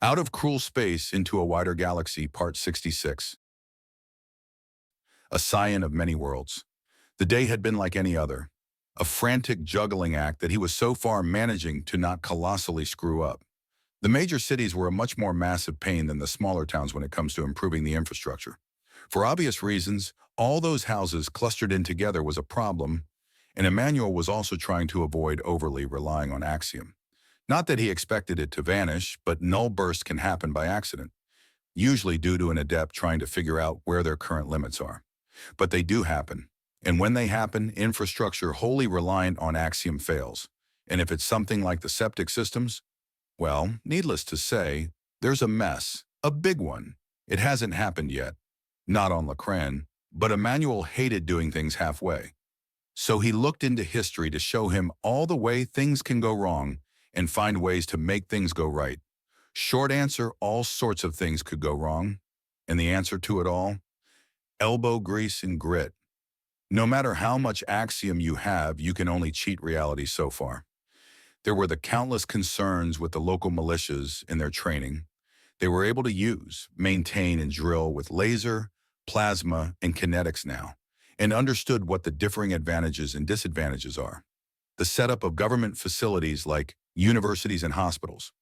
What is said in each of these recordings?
Out of Cruel Space into a Wider Galaxy, Part 66. A scion of many worlds. The day had been like any other. A frantic juggling act that he was so far managing to not colossally screw up. The major cities were a much more massive pain than the smaller towns when it comes to improving the infrastructure. For obvious reasons, all those houses clustered in together was a problem, and Emmanuel was also trying to avoid overly relying on Axiom. Not that he expected it to vanish, but null bursts can happen by accident, usually due to an adept trying to figure out where their current limits are. But they do happen, and when they happen, infrastructure wholly reliant on Axiom fails. And if it's something like the septic systems, well, needless to say, there's a mess, a big one. It hasn't happened yet, not on Lacran, but Emmanuel hated doing things halfway. So he looked into history to show him all the way things can go wrong and find ways to make things go right. Short answer, all sorts of things could go wrong. And the answer to it all? Elbow grease and grit. No matter how much Axiom you have, you can only cheat reality so far. There were the countless concerns with the local militias in their training. They were able to use, maintain, and drill with laser, plasma, and kinetics now, and understood what the differing advantages and disadvantages are. The setup of government facilities like universities and hospitals.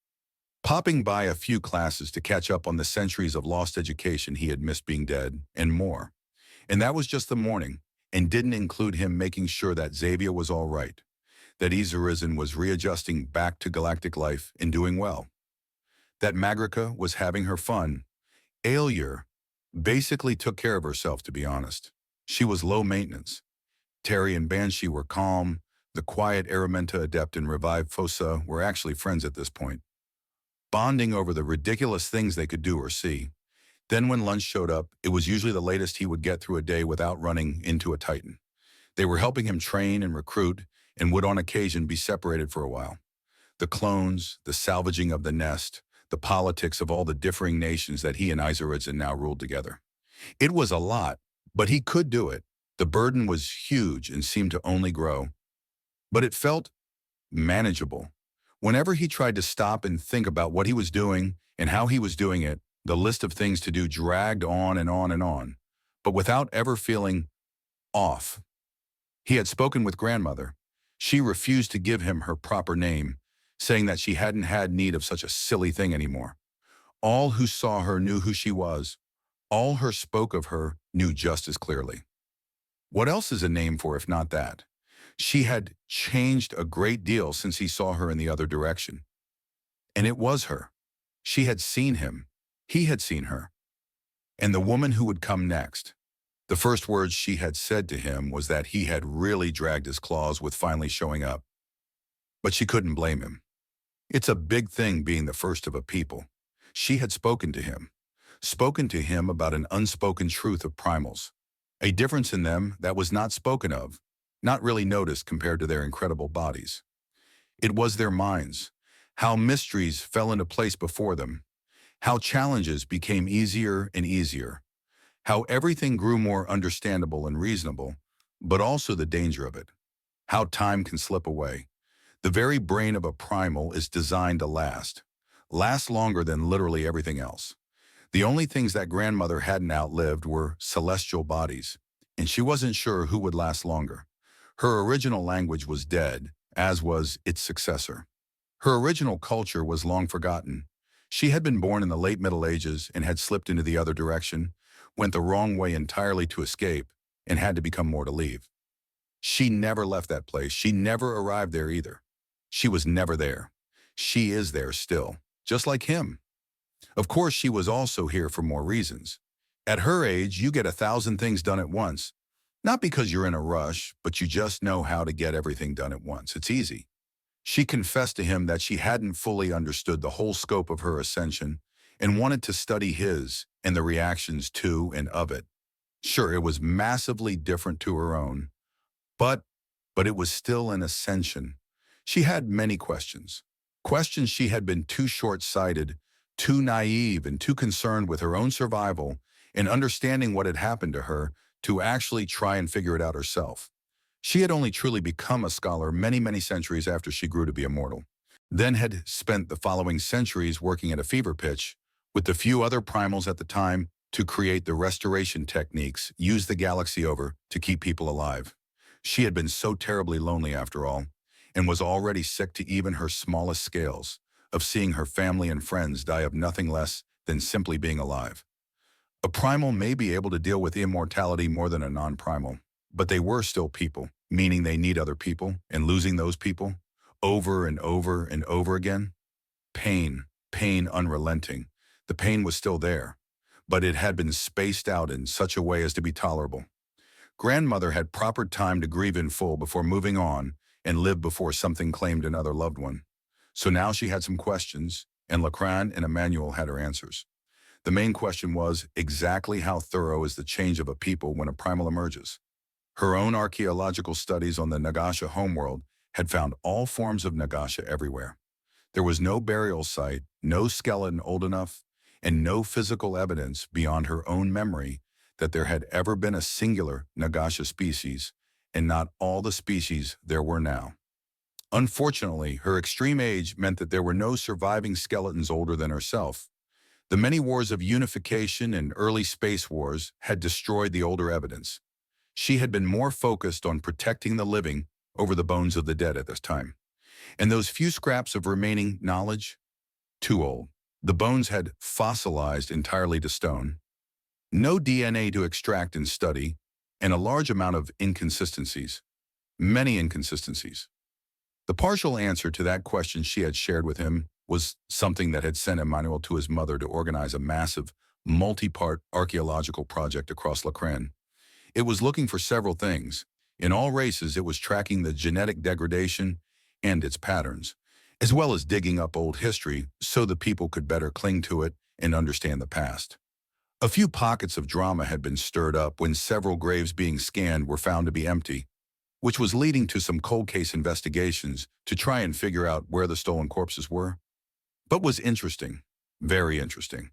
Popping by a few classes to catch up on the centuries of lost education he had missed being dead, and more. And that was just the morning, and didn't include him making sure that Xavier was all right, that Izarizen was readjusting back to galactic life and doing well, that Magrica was having her fun. Aelier basically took care of herself, to be honest. She was low maintenance. Terry and Banshee were calm. The quiet Aramenta adept and revived Fossa were actually friends at this point, bonding over the ridiculous things they could do or see. Then when lunch showed up, it was usually the latest he would get through a day without running into a Titan. They were helping him train and recruit, and would on occasion be separated for a while. The clones, the salvaging of the nest, the politics of all the differing nations that he and Izarizen now ruled together. It was a lot, but he could do it. The burden was huge and seemed to only grow. But it felt manageable. Whenever he tried to stop and think about what he was doing and how he was doing it, the list of things to do dragged on and on and on, but without ever feeling off. He had spoken with grandmother. She refused to give him her proper name, saying that she hadn't had need of such a silly thing anymore. All who saw her knew who she was. All who spoke of her knew just as clearly. What else is a name for if not that? She had changed a great deal since he saw her in the other direction. And it was her. She had seen him. He had seen her. And the woman who would come next. The first words she had said to him was that he had really dragged his claws with finally showing up. But she couldn't blame him. It's a big thing being the first of a people. She had spoken to him about an unspoken truth of primals, a difference in them that was not spoken of, not really noticed compared to their incredible bodies. It was their minds, how mysteries fell into place before them, how challenges became easier and easier, how everything grew more understandable and reasonable, but also the danger of it, how time can slip away. The very brain of a primal is designed to last longer than literally everything else. The only things that grandmother hadn't outlived were celestial bodies, and she wasn't sure who would last longer. Her original language was dead, as was its successor. Her original culture was long forgotten. She had been born in the late Middle Ages and had slipped into the other direction, went the wrong way entirely to escape, and had to become more to leave. She never left that place. She never arrived there either. She was never there. She is there still, just like him. Of course, she was also here for more reasons. At her age, you get 1,000 things done at once. Not because you're in a rush, but you just know how to get everything done at once. It's easy. She confessed to him that she hadn't fully understood the whole scope of her ascension and wanted to study his and the reactions to and of it. Sure, it was massively different to her own, but it was still an ascension. She had many questions. Questions she had been too short-sighted, too naive, and too concerned with her own survival and understanding what had happened to her to actually try and figure it out herself. She had only truly become a scholar many, many centuries after she grew to be immortal. then had spent the following centuries working at a fever pitch with the few other primals at the time to create the restoration techniques used the galaxy over to keep people alive. She had been so terribly lonely after all, and was already sick to even her smallest scales of seeing her family and friends die of nothing less than simply being alive. A primal may be able to deal with immortality more than a non-primal, but they were still people, meaning they need other people, and losing those people over and over and over again. Pain unrelenting. The pain was still there, but it had been spaced out in such a way as to be tolerable. Grandmother had proper time to grieve in full before moving on and live before something claimed another loved one. So now she had some questions, and Lacran and Emmanuel had her answers. The main question was exactly how thorough is the change of a people when a primal emerges. Her own archaeological studies on the Nagasha homeworld had found all forms of Nagasha everywhere. There was no burial site, no skeleton old enough, and no physical evidence beyond her own memory that there had ever been a singular Nagasha species, and not all the species there were now. Unfortunately, her extreme age meant that there were no surviving skeletons older than herself. The many wars of unification and early space wars had destroyed the older evidence. She had been more focused on protecting the living over the bones of the dead at this time. And those few scraps of remaining knowledge? Too old. The bones had fossilized entirely to stone. No DNA to extract and study, and a large amount of inconsistencies. Many inconsistencies. The partial answer to that question she had shared with him was something that had sent Emmanuel to his mother to organize a massive, multi-part archaeological project across Lacran. It was looking for several things. In all races, it was tracking the genetic degradation and its patterns, as well as digging up old history so the people could better cling to it and understand the past. A few pockets of drama had been stirred up when several graves being scanned were found to be empty, which was leading to some cold case investigations to try and figure out where the stolen corpses were. But was interesting, very interesting,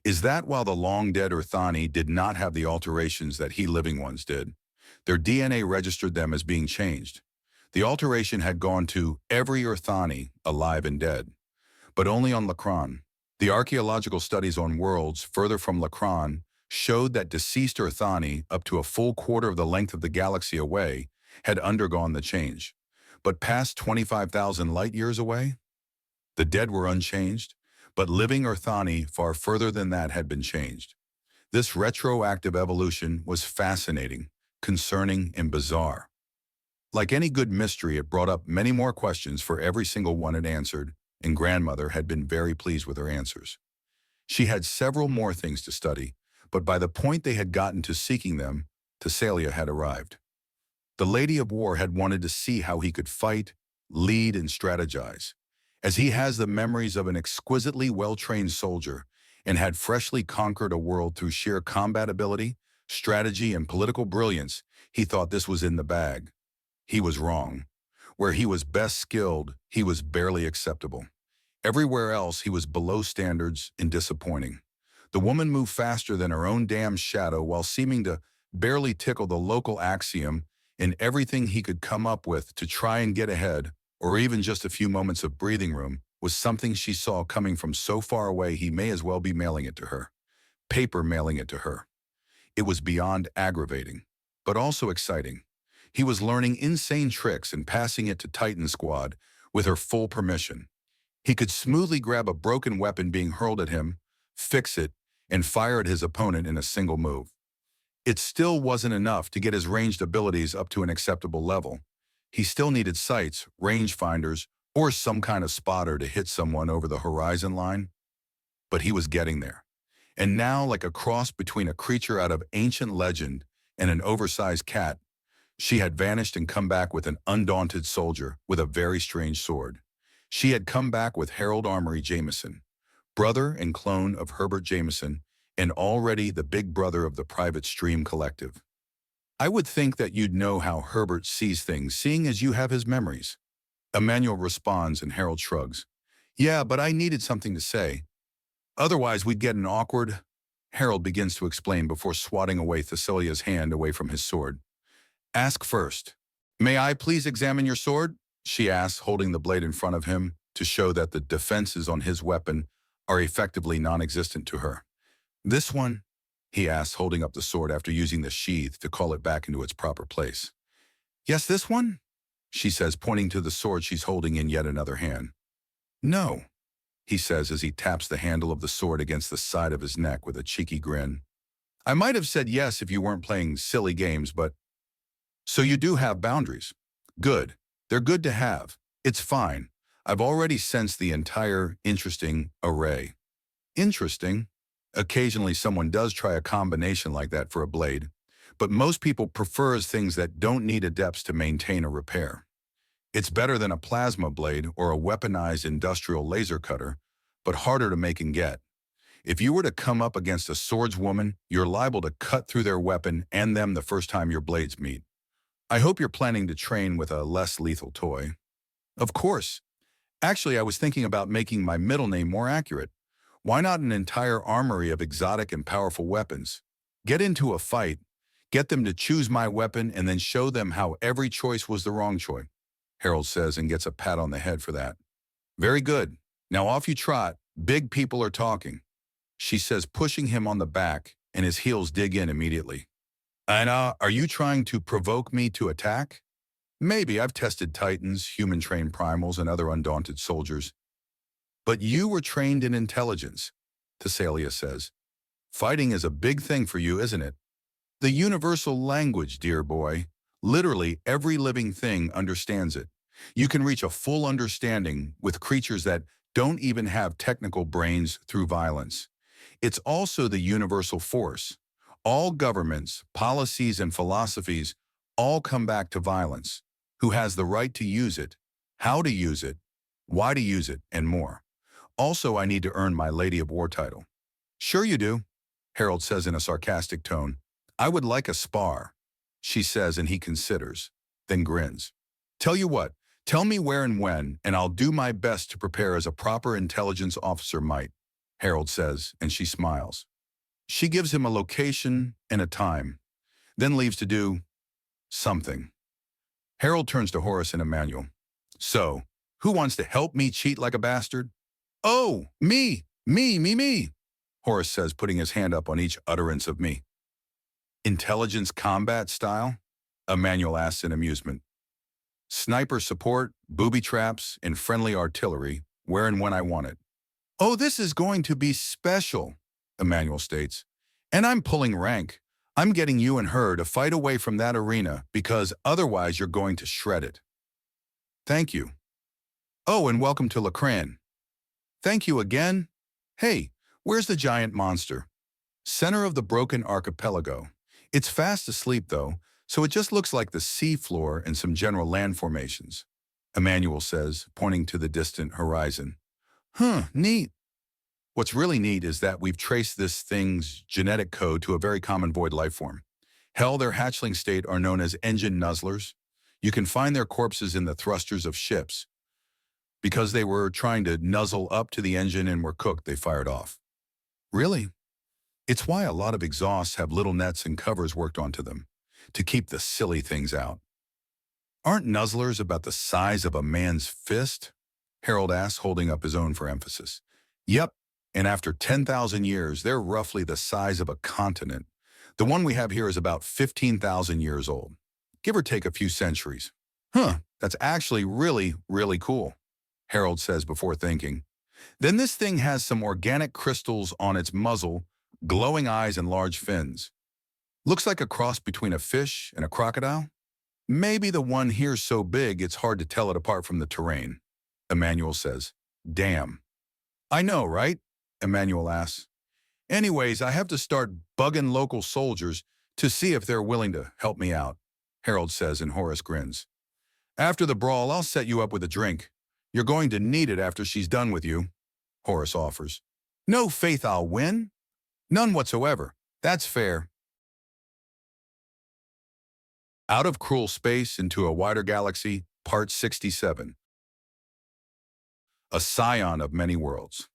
is that while the long-dead Urthani did not have the alterations that he living ones did, their DNA registered them as being changed. The alteration had gone to every Urthani, alive and dead, but only on Lacran. The archaeological studies on worlds further from Lacran showed that deceased Urthani, up to a full quarter of the length of the galaxy away, had undergone the change. But past 25,000 light-years away? The dead were unchanged, but living Urthani far further than that had been changed. This retroactive evolution was fascinating, concerning, and bizarre. Like any good mystery, it brought up many more questions for every single one it answered, and grandmother had been very pleased with her answers. She had several more things to study, but by the point they had gotten to seeking them, Thessalia had arrived. The Lady of War had wanted to see how he could fight, lead, and strategize, as he has the memories of an exquisitely well-trained soldier and had freshly conquered a world through sheer combat ability, strategy, and political brilliance. He thought this was in the bag. He was wrong. Where he was best skilled, he was barely acceptable. Everywhere else, he was below standards and disappointing. The woman moved faster than her own damn shadow while seeming to barely tickle the local axiom in everything he could come up with to try and get ahead, or even just a few moments of breathing room, was something she saw coming from so far away he may as well be mailing it to her. Paper mailing it to her. It was beyond aggravating, but also exciting. He was learning insane tricks and passing it to Titan Squad with her full permission. He could smoothly grab a broken weapon being hurled at him, fix it, and fire at his opponent in a single move. It still wasn't enough to get his ranged abilities up to an acceptable level. He still needed sights, rangefinders, or some kind of spotter to hit someone over the horizon line. But he was getting there. And now, like a cross between a creature out of ancient legend and an oversized cat, she had vanished and come back with an undaunted soldier with a very strange sword. She had come back with Harold Armory Jameson, brother and clone of Herbert Jameson, and already the big brother of the Private Stream Collective. I would think that you'd know how Herbert sees things, seeing as you have his memories. Emmanuel responds and Harold shrugs. Yeah, but I needed something to say. Otherwise, we'd get an awkward... Harold begins to explain before swatting away Thessalia's hand away from his sword. Ask first. May I please examine your sword? She asks, holding the blade in front of him, to show that the defenses on his weapon are effectively non-existent to her. "This one?" he asks, holding up the sword after using the sheath to call it back into its proper place. "Yes, this one?" she says, pointing to the sword she's holding in yet another hand. "No," he says as he taps the handle of the sword against the side of his neck with a cheeky grin. "I might have said yes if you weren't playing silly games, but..." "So you do have boundaries. Good. They're good to have. It's fine. I've already sensed the entire interesting array." Interesting? Occasionally someone does try a combination like that for a blade, but most people prefers things that don't need adepts to maintain or repair. It's better than a plasma blade or a weaponized industrial laser cutter, but harder to make and get. If you were to come up against a swordswoman, you're liable to cut through their weapon and them the first time your blades meet. I hope you're planning to train with a less lethal toy. Of course. Actually, I was thinking about making my middle name more accurate. Why not an entire armory of exotic and powerful weapons? Get into a fight, get them to choose my weapon, and then show them how every choice was the wrong choice, Harold says and gets a pat on the head for that. "Very good. Now off you trot. Big people are talking," she says, pushing him on the back, and his heels dig in immediately. "And are you trying to provoke me to attack?" "Maybe. I've tested titans, human-trained primals, and other undaunted soldiers." "But you were trained in intelligence," Thessalia says. "Fighting is a big thing for you, isn't it?" "The universal language, dear boy. Literally every living thing understands it. You can reach a full understanding with creatures that don't even have technical brains through violence. It's also the universal force. All governments, policies, and philosophies all come back to violence. Who has the right to use it, how to use it, why to use it, and more. Also, I need to earn my Lady of War title." "Sure you do," Harold says in a sarcastic tone. "I would like a spar," she says, and he considers, then grins. "Tell you what, tell me where and when, and I'll do my best to prepare as a proper intelligence officer might," Harold says, and she smiles. She gives him a location and a time, then leaves to do something. Harold turns to Horace and Emmanuel. "So, who wants to help me cheat like a bastard?" "Oh, me, Horace says, putting his hand up on each utterance of me. "Intelligence combat style?" Emmanuel asks in amusement. "Sniper support, booby traps, and friendly artillery, where and when I want it." "Oh, this is going to be special," Emmanuel states. "And I'm pulling rank. I'm getting you and her to fight away from that arena because otherwise you're going to shred it." "Thank you." "Oh, and welcome to Lacran." "Thank you again." "Hey, where's the giant monster?" "Center of the broken archipelago. It's fast asleep though, so it just looks like the sea floor and some general land formations," Emmanuel says, pointing to the distant horizon. Neat." "What's really neat is that we've traced this thing's genetic code to a very common void life form. Hell, their hatchling state are known as engine nuzzlers. You can find their corpses in the thrusters of ships. Because they were trying to nuzzle up to the engine and were cooked, they fired off." "Really?" "It's why a lot of exhausts have little nets and covers worked onto them, to keep the silly things out." "Aren't nuzzlers about the size of a man's fist?" Harold asks, holding up his own for emphasis. "Yep, and after 10,000 years, they're roughly the size of a continent. The one we have here is about 15,000 years old, give or take a few centuries." That's actually really, really cool," Harold says before thinking. "Then this thing has some organic crystals on its muzzle, glowing eyes and large fins. Looks like a cross between a fish and a crocodile. Maybe the one here's so big it's hard to tell it apart from the terrain," Emmanuel says. "Damn." "I know, right?" Emmanuel asks. "Anyways, I have to start bugging local soldiers to see if they're willing to help me out," Harold says, and Horace grins. "After the brawl, I'll set you up with a drink. You're going to need it after she's done with you," Horace offers. "No faith I'll win?" "None whatsoever. That's fair." Out of Cruel Space into a Wider Galaxy, Part 67. A Scion of Many Worlds.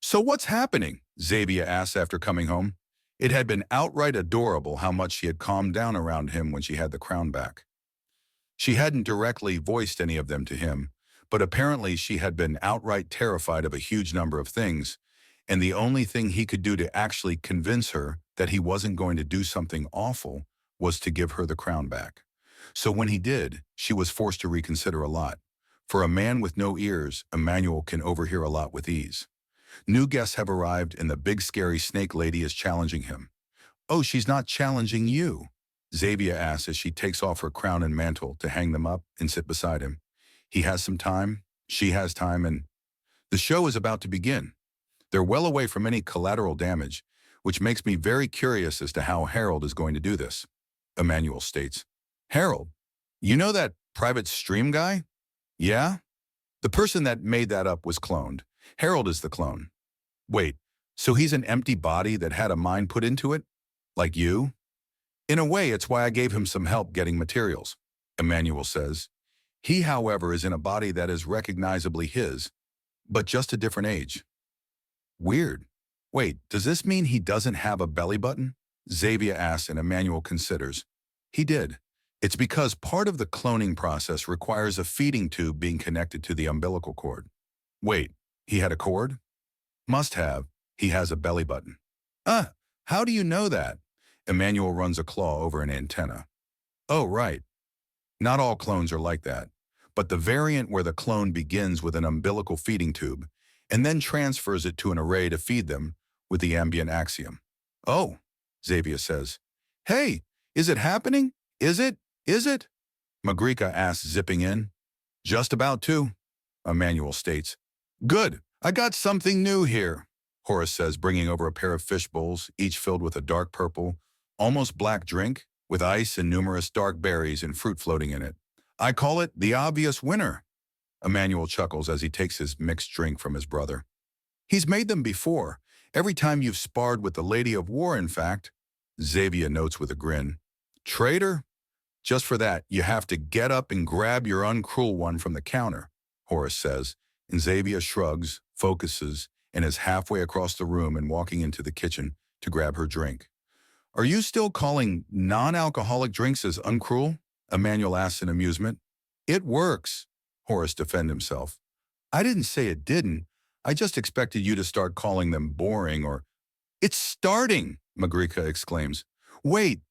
"So what's happening?" Xavier asks after coming home. It had been outright adorable how much she had calmed down around him when she had the crown back. She hadn't directly voiced any of them to him, but apparently she had been outright terrified of a huge number of things, and the only thing he could do to actually convince her that he wasn't going to do something awful was to give her the crown back. So when he did, she was forced to reconsider a lot. For a man with no ears, Emmanuel can overhear a lot with ease. New guests have arrived and the big scary snake lady is challenging him. "Oh, she's not challenging you," Xavier asks as she takes off her crown and mantle to hang them up and sit beside him. He has some time, she has time, and the show is about to begin. They're well away from any collateral damage, which makes me very curious as to how Harold is going to do this. Emmanuel states, "Harold, you know that private stream guy?" "Yeah?" "The person that made that up was cloned. Harold is the clone." "Wait, so he's an empty body that had a mind put into it? Like you?" "In a way, it's why I gave him some help getting materials," Emmanuel says. "He, however, is in a body that is recognizably his, but just a different age." "Weird. Wait, does this mean he doesn't have a belly button?" Xavier asks and Emmanuel considers. "He did. It's because part of the cloning process requires a feeding tube being connected to the umbilical cord." "Wait, he had a cord?" "Must have. He has a belly button." How do you know that?" Emmanuel runs a claw over an antenna. "Oh, right. Not all clones are like that, but the variant where the clone begins with an umbilical feeding tube and then transfers it to an array to feed them with the ambient axiom." "Oh," Xavier says. "Hey, is it happening? Is it? Is it?" Magrika asks, zipping in. "Just about to," Emmanuel states. "Good, I got something new here," Horace says, bringing over a pair of fish bowls, each filled with a dark purple, almost black drink, with ice and numerous dark berries and fruit floating in it. "I call it the obvious winner." Emmanuel chuckles as he takes his mixed drink from his brother. "He's made them before. Every time you've sparred with the Lady of War, in fact," Xavier notes with a grin. "Traitor? Just for that, you have to get up and grab your uncruel one from the counter," Horace says, and Xavier shrugs, focuses, and is halfway across the room and walking into the kitchen to grab her drink. "Are you still calling non-alcoholic drinks as uncruel?" Emmanuel asks in amusement. "It works," Horace defends himself. "I didn't say it didn't. I just expected you to start calling them boring or—" "It's starting!" Magrika exclaims. Wait.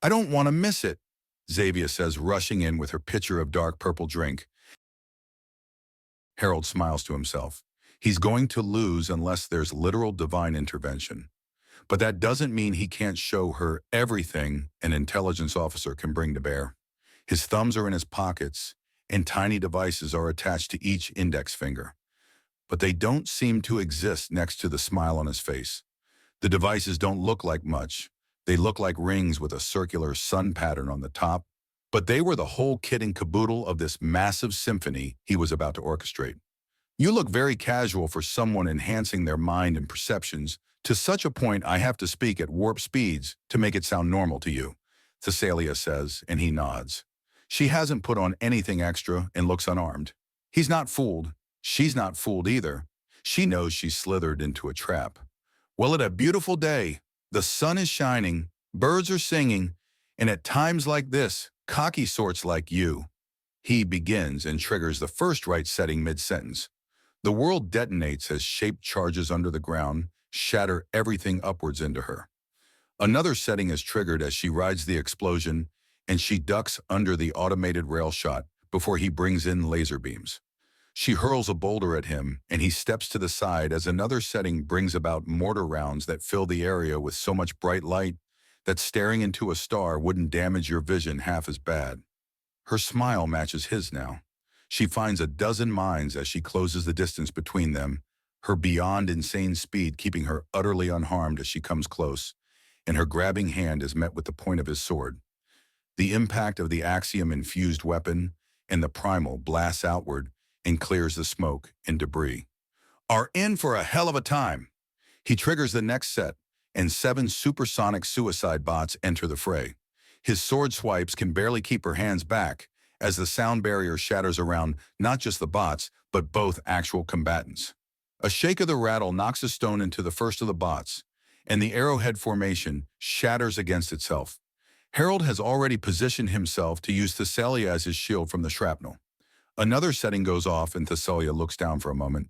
I don't want to miss it," Xavier says, rushing in with her pitcher of dark purple drink. Harold smiles to himself. He's going to lose unless there's literal divine intervention. But that doesn't mean he can't show her everything an intelligence officer can bring to bear. His thumbs are in his pockets, and tiny devices are attached to each index finger. But they don't seem to exist next to the smile on his face. The devices don't look like much. They look like rings with a circular sun pattern on the top, but they were the whole kit and caboodle of this massive symphony he was about to orchestrate. "You look very casual for someone enhancing their mind and perceptions to such a point I have to speak at warp speeds to make it sound normal to you," Thessalia says, and he nods. She hasn't put on anything extra and looks unarmed. He's not fooled. She's not fooled either. She knows she's slithered into a trap. "Well, it's a beautiful day. The sun is shining, birds are singing, and at times like this, cocky sorts like you." He begins and triggers the first right setting mid-sentence. The world detonates as shaped charges under the ground shatter everything upwards into her. Another setting is triggered as she rides the explosion, and she ducks under the automated rail shot before he brings in laser beams. She hurls a boulder at him, and he steps to the side as another setting brings about mortar rounds that fill the area with so much bright light that staring into a star wouldn't damage your vision half as bad. Her smile matches his now. She finds a dozen mines as she closes the distance between them, her beyond insane speed keeping her utterly unharmed as she comes close, and her grabbing hand is met with the point of his sword. The impact of the axiom-infused weapon and the primal blasts outward and clears the smoke and debris. "Are in for a hell of a time." He triggers the next set, and 7 supersonic suicide bots enter the fray. His sword swipes can barely keep her hands back as the sound barrier shatters around not just the bots, but both actual combatants. A shake of the rattle knocks a stone into the first of the bots, and the arrowhead formation shatters against itself. Harold has already positioned himself to use Thessalia as his shield from the shrapnel. Another setting goes off and Thessalia looks down for a moment.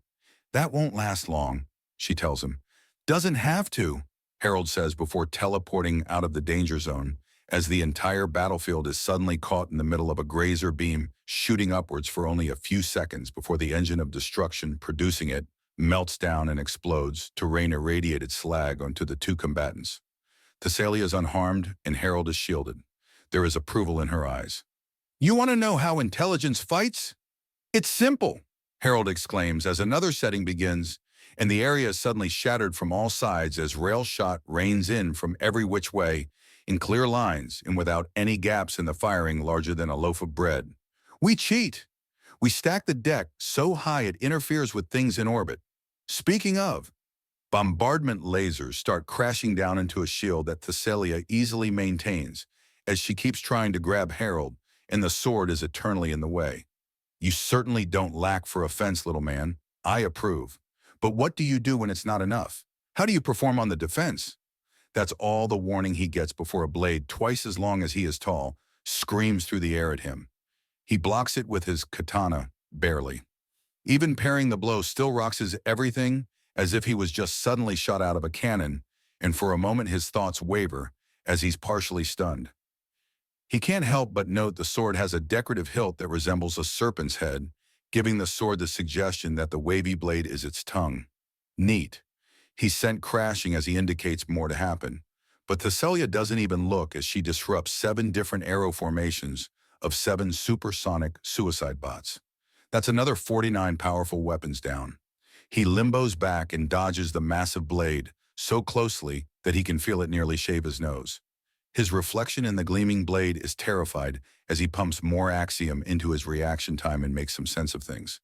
That won't last long, she tells him. Doesn't have to, Harold says before teleporting out of the danger zone, as the entire battlefield is suddenly caught in the middle of a grazer beam shooting upwards for only a few seconds before the engine of destruction producing it melts down and explodes to rain irradiated slag onto the two combatants. Thessalia is unharmed and Harold is shielded. There is approval in her eyes. You want to know how intelligence fights? It's simple, Harold exclaims as another setting begins, and the area is suddenly shattered from all sides as rail shot rains in from every which way, in clear lines and without any gaps in the firing larger than a loaf of bread. We cheat. We stack the deck so high it interferes with things in orbit. Speaking of, bombardment lasers start crashing down into a shield that Thessalia easily maintains as she keeps trying to grab Harold, and the sword is eternally in the way. You certainly don't lack for offense, little man. I approve. But what do you do when it's not enough? How do you perform on the defense? That's all the warning he gets before a blade twice as long as he is tall screams through the air at him. He blocks it with his katana, barely. Even parrying the blow still rocks his everything as if he was just suddenly shot out of a cannon, and for a moment his thoughts waver as he's partially stunned. He can't help but note the sword has a decorative hilt that resembles a serpent's head, giving the sword the suggestion that the wavy blade is its tongue. Neat. He's sent crashing as he indicates more to happen, but Thessalia doesn't even look as she disrupts 7 different arrow formations of 7 supersonic suicide bots. That's another 49 powerful weapons down. He limbos back and dodges the massive blade so closely that he can feel it nearly shave his nose. His reflection in the gleaming blade is terrified as he pumps more axiom into his reaction time and makes some sense of things.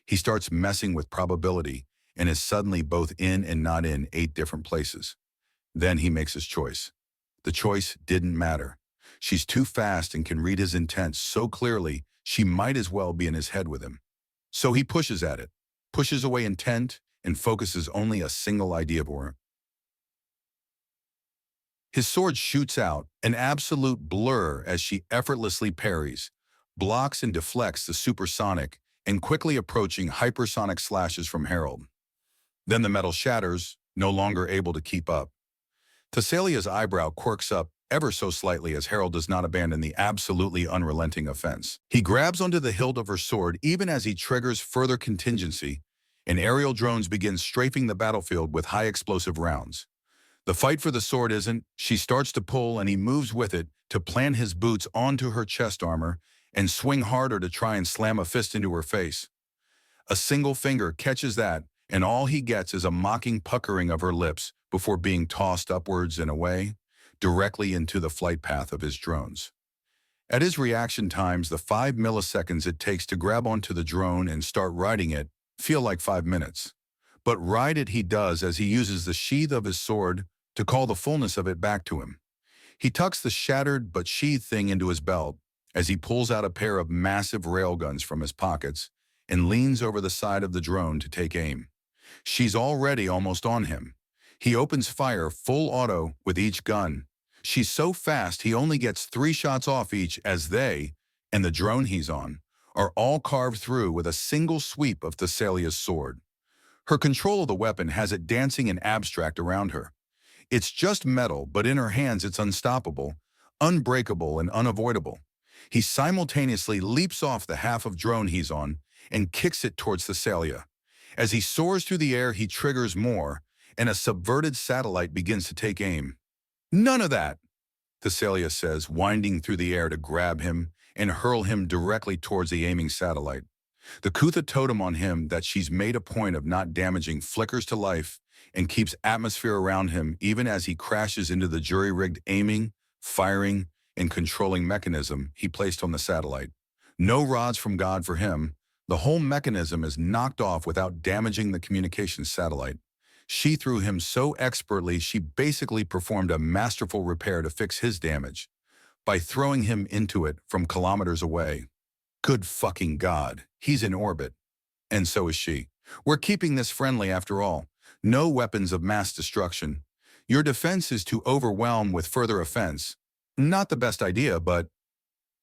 He starts messing with probability and is suddenly both in and not in 8 different places. Then he makes his choice. The choice didn't matter. She's too fast and can read his intent so clearly she might as well be in his head with him. So he pushes at it, pushes away intent, and focuses only a single idea for her. His sword shoots out, an absolute blur as she effortlessly parries, blocks and deflects the supersonic and quickly approaching hypersonic slashes from Harold. Then the metal shatters, no longer able to keep up. Thessalia's eyebrow quirks up ever so slightly as Harold does not abandon the absolutely unrelenting offense. He grabs onto the hilt of her sword even as he triggers further contingency, and aerial drones begin strafing the battlefield with high explosive rounds. The fight for the sword isn't. She starts to pull and he moves with it to plant his boots onto her chest armor and swing harder to try and slam a fist into her face. A single finger catches that, and all he gets is a mocking puckering of her lips before being tossed upwards and away, directly into the flight path of his drones. At his reaction times, the 5 milliseconds it takes to grab onto the drone and start riding it feel like 5 minutes. But ride it he does as he uses the sheath of his sword to call the fullness of it back to him. He tucks the shattered but sheathed thing into his belt as he pulls out a pair of massive railguns from his pockets and leans over the side of the drone to take aim. She's already almost on him. He opens fire full auto with each gun. She's so fast he only gets 3 shots off each as they, and the drone he's on, are all carved through with a single sweep of Thessalia's sword. Her control of the weapon has it dancing in abstract around her. It's just metal, but in her hands it's unstoppable, unbreakable, and unavoidable. He simultaneously leaps off the half of drone he's on and kicks it towards Thessalia. As he soars through the air, he triggers more, and a subverted satellite begins to take aim. None of that, Thessalia says, winding through the air to grab him and hurl him directly towards the aiming satellite. The Kutha totem on him that she's made a point of not damaging flickers to life and keeps atmosphere around him even as he crashes into the jury-rigged aiming, firing, and controlling mechanism he placed on the satellite. No rods from God for him. The whole mechanism is knocked off without damaging the communications satellite. She threw him so expertly she basically performed a masterful repair to fix his damage by throwing him into it from kilometers away. Good fucking God, he's in orbit. And so is she. We're keeping this friendly after all. No weapons of mass destruction. Your defense is to overwhelm with further offense. Not the best idea, but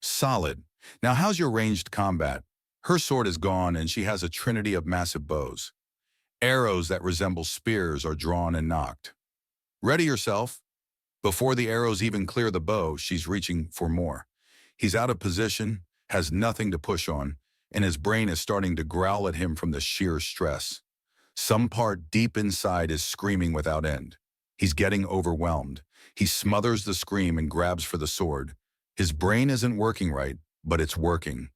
solid. Now how's your ranged combat? Her sword is gone and she has a trinity of massive bows. Arrows that resemble spears are drawn and nocked. Ready yourself. Before the arrows even clear the bow, she's reaching for more. He's out of position, has nothing to push on, and his brain is starting to growl at him from the sheer stress. Some part deep inside is screaming without end. He's getting overwhelmed. He smothers the scream and grabs for the sword. His brain isn't working right, but it's working.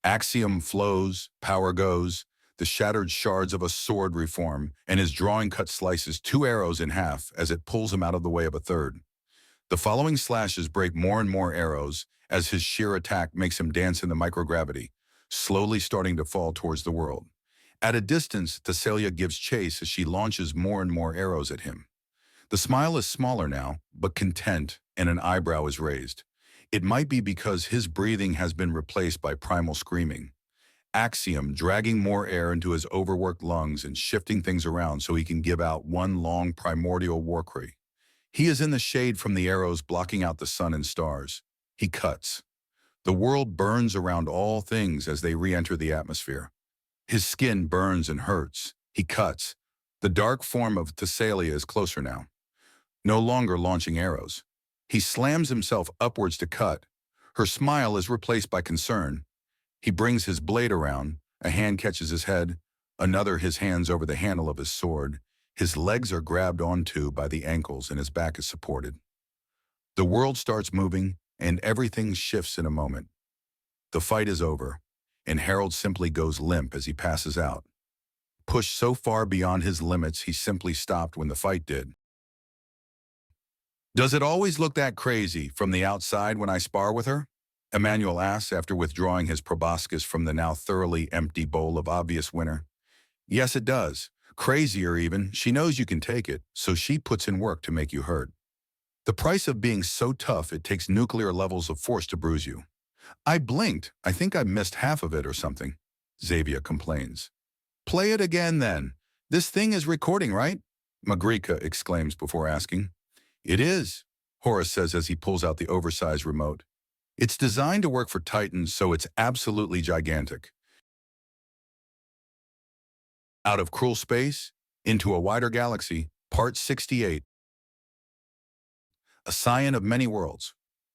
Axiom flows, power goes, the shattered shards of a sword reform, and his drawing cut slices 2 arrows in half as it pulls him out of the way of a third. The following slashes break more and more arrows as his sheer attack makes him dance in the microgravity, slowly starting to fall towards the world. At a distance, Thessalia gives chase as she launches more and more arrows at him. The smile is smaller now, but content, and an eyebrow is raised. It might be because his breathing has been replaced by primal screaming. Axiom dragging more air into his overworked lungs and shifting things around so he can give out one long primordial war cry. He is in the shade from the arrows blocking out the sun and stars. He cuts. The world burns around all things as they re-enter the atmosphere. His skin burns and hurts. He cuts. The dark form of Thessalia is closer now, no longer launching arrows. He slams himself upwards to cut. Her smile is replaced by concern. He brings his blade around, a hand catches his head, another his hands over the handle of his sword. His legs are grabbed onto by the ankles and his back is supported. The world starts moving and everything shifts in a moment. The fight is over, and Harold simply goes limp as he passes out. Pushed so far beyond his limits, he simply stopped when the fight did. Does it always look that crazy from the outside when I spar with her? Emmanuel asks after withdrawing his proboscis from the now thoroughly empty bowl of obvious winner. Yes, it does. Crazier even. She knows you can take it, so she puts in work to make you hurt. The price of being so tough it takes nuclear levels of force to bruise you. I blinked. I think I missed half of it or something, Xavier complains. Play it again then. This thing is recording, right? Magrica exclaims before asking. It is, Horace says as he pulls out the oversized remote. It's designed to work for Titans, so it's absolutely gigantic. Out of cruel space, into a wider galaxy, Part 68. A scion of many worlds.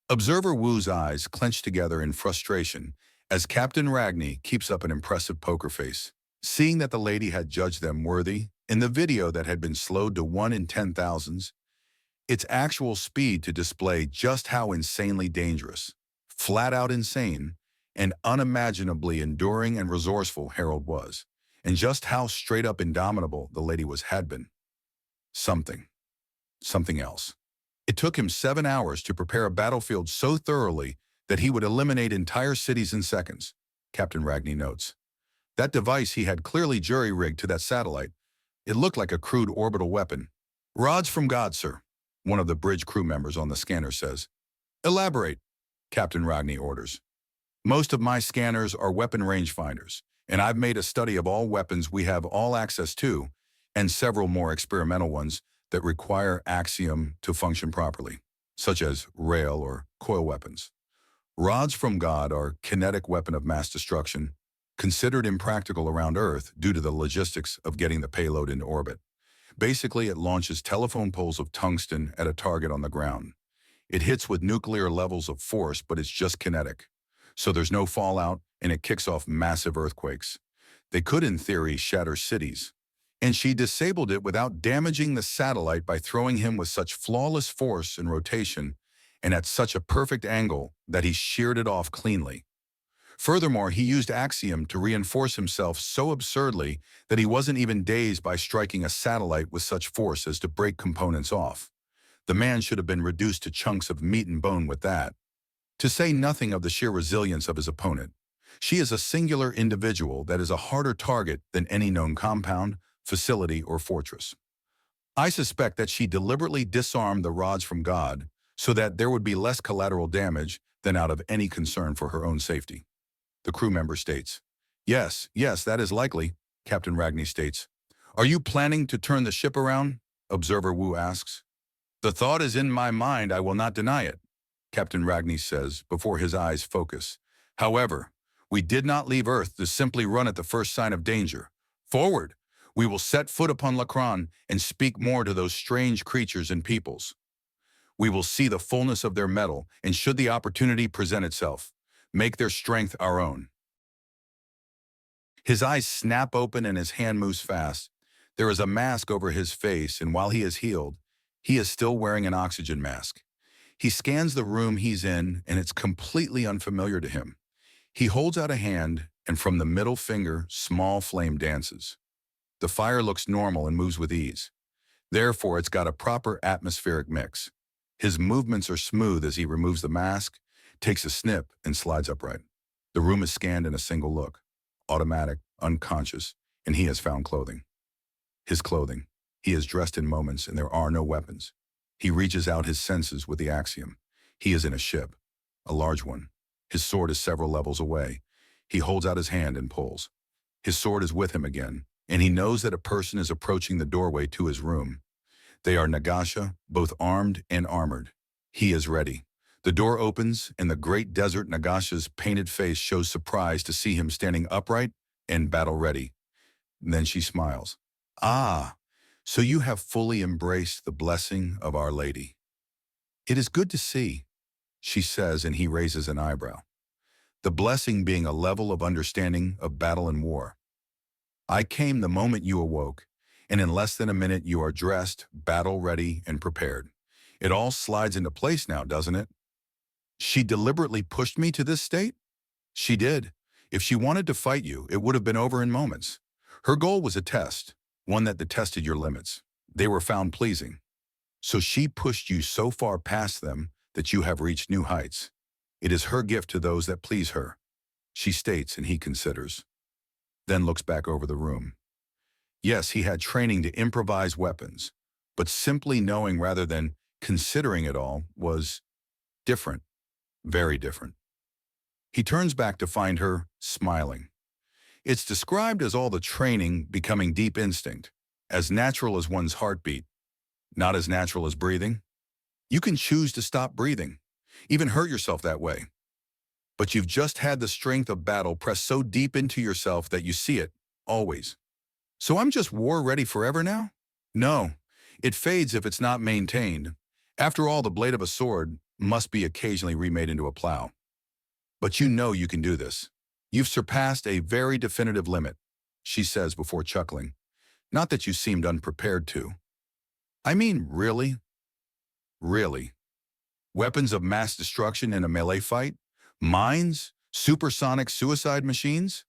Observer Wu's eyes clench together in frustration as Captain Ragni keeps up an impressive poker face. Seeing that the lady had judged them worthy, in the video that had been slowed to 1 in 10,000s, its actual speed to display just how insanely dangerous, flat-out insane, and unimaginably enduring and resourceful Harold was, and just how straight-up indomitable the lady had been. Something else. It took him 7 hours to prepare a battlefield so thoroughly that he would eliminate entire cities in seconds, Captain Ragni notes. That device he had clearly jury-rigged to that satellite. It looked like a crude orbital weapon. Rods from God, sir, one of the bridge crew members on the scanner says. Elaborate, Captain Ragni orders. Most of my scanners are weapon rangefinders, and I've made a study of all weapons we have all access to, and several more experimental ones that require Axiom to function properly, such as rail or coil weapons. Rods from God are kinetic weapon of mass destruction, considered impractical around Earth due to the logistics of getting the payload into orbit. Basically, it launches telephone poles of tungsten at a target on the ground. It hits with nuclear levels of force, but it's just kinetic. So there's no fallout, and it kicks off massive earthquakes. They could, in theory, shatter cities. And she disabled it without damaging the satellite by throwing him with such flawless force and rotation, and at such a perfect angle that he sheared it off cleanly. Furthermore, he used Axiom to reinforce himself so absurdly that he wasn't even dazed by striking a satellite with such force as to break components off. The man should have been reduced to chunks of meat and bone with that. To say nothing of the sheer resilience of his opponent. She is a singular individual that is a harder target than any known compound, facility, or fortress. I suspect that she deliberately disarmed the rods from God so that there would be less collateral damage than out of any concern for her own safety. The crew member states. Yes, that is likely, Captain Ragni states. Are you planning to turn the ship around? Observer Wu asks. The thought is in my mind, I will not deny it, Captain Ragni says before his eyes focus. However, We did not leave Earth to simply run at the first sign of danger. Forward! We will set foot upon Lacron and speak more to those strange creatures and peoples. We will see the fullness of their mettle, and should the opportunity present itself, make their strength our own. His eyes snap open and his hand moves fast. There is a mask over his face, and while he is healed, he is still wearing an oxygen mask. He scans the room he's in, and it's completely unfamiliar to him. He holds out a hand, and from the middle finger, small flame dances. The fire looks normal and moves with ease. Therefore, it's got a proper atmospheric mix. His movements are smooth as he removes the mask, takes a snip, and slides upright. The room is scanned in a single look. Automatic, unconscious, and he has found clothing. His clothing. He is dressed in moments, and there are no weapons. He reaches out his senses with the axiom. He is in a ship, a large one. His sword is several levels away. He holds out his hand and pulls. His sword is with him again, and he knows that a person is approaching the doorway to his room. They are Nagasha, both armed and armored. He is ready. The door opens, and the great desert Nagasha's painted face shows surprise to see him standing upright and battle-ready. Then she smiles. Ah, so you have fully embraced the blessing of Our Lady. It is good to see, she says, and he raises an eyebrow. The blessing being a level of understanding of battle and war. I came the moment you awoke, and in less than a minute you are dressed, battle-ready, and prepared. It all slides into place now, doesn't it? She deliberately pushed me to this state? She did. If she wanted to fight you, it would have been over in moments. Her goal was a test, one that tested your limits. They were found pleasing. So she pushed you so far past them that you have reached new heights. It is her gift to those that please her, she states, and he considers. Then looks back over the room. Yes, he had training to improvise weapons, but simply knowing rather than considering it all was different, very different. He turns back to find her smiling. It's described as all the training becoming deep instinct, as natural as one's heartbeat, not as natural as breathing. You can choose to stop breathing, even hurt yourself that way. But you've just had the strength of battle press so deep into yourself that you see it, always. So I'm just war-ready forever now? No, it fades if it's not maintained. After all, the blade of a sword must be occasionally remade into a plow. But you know you can do this. You've surpassed a very definitive limit, she says before chuckling. Not that you seemed unprepared to. I mean, really? Really? Weapons of mass destruction in a melee fight? Mines? Supersonic suicide machines?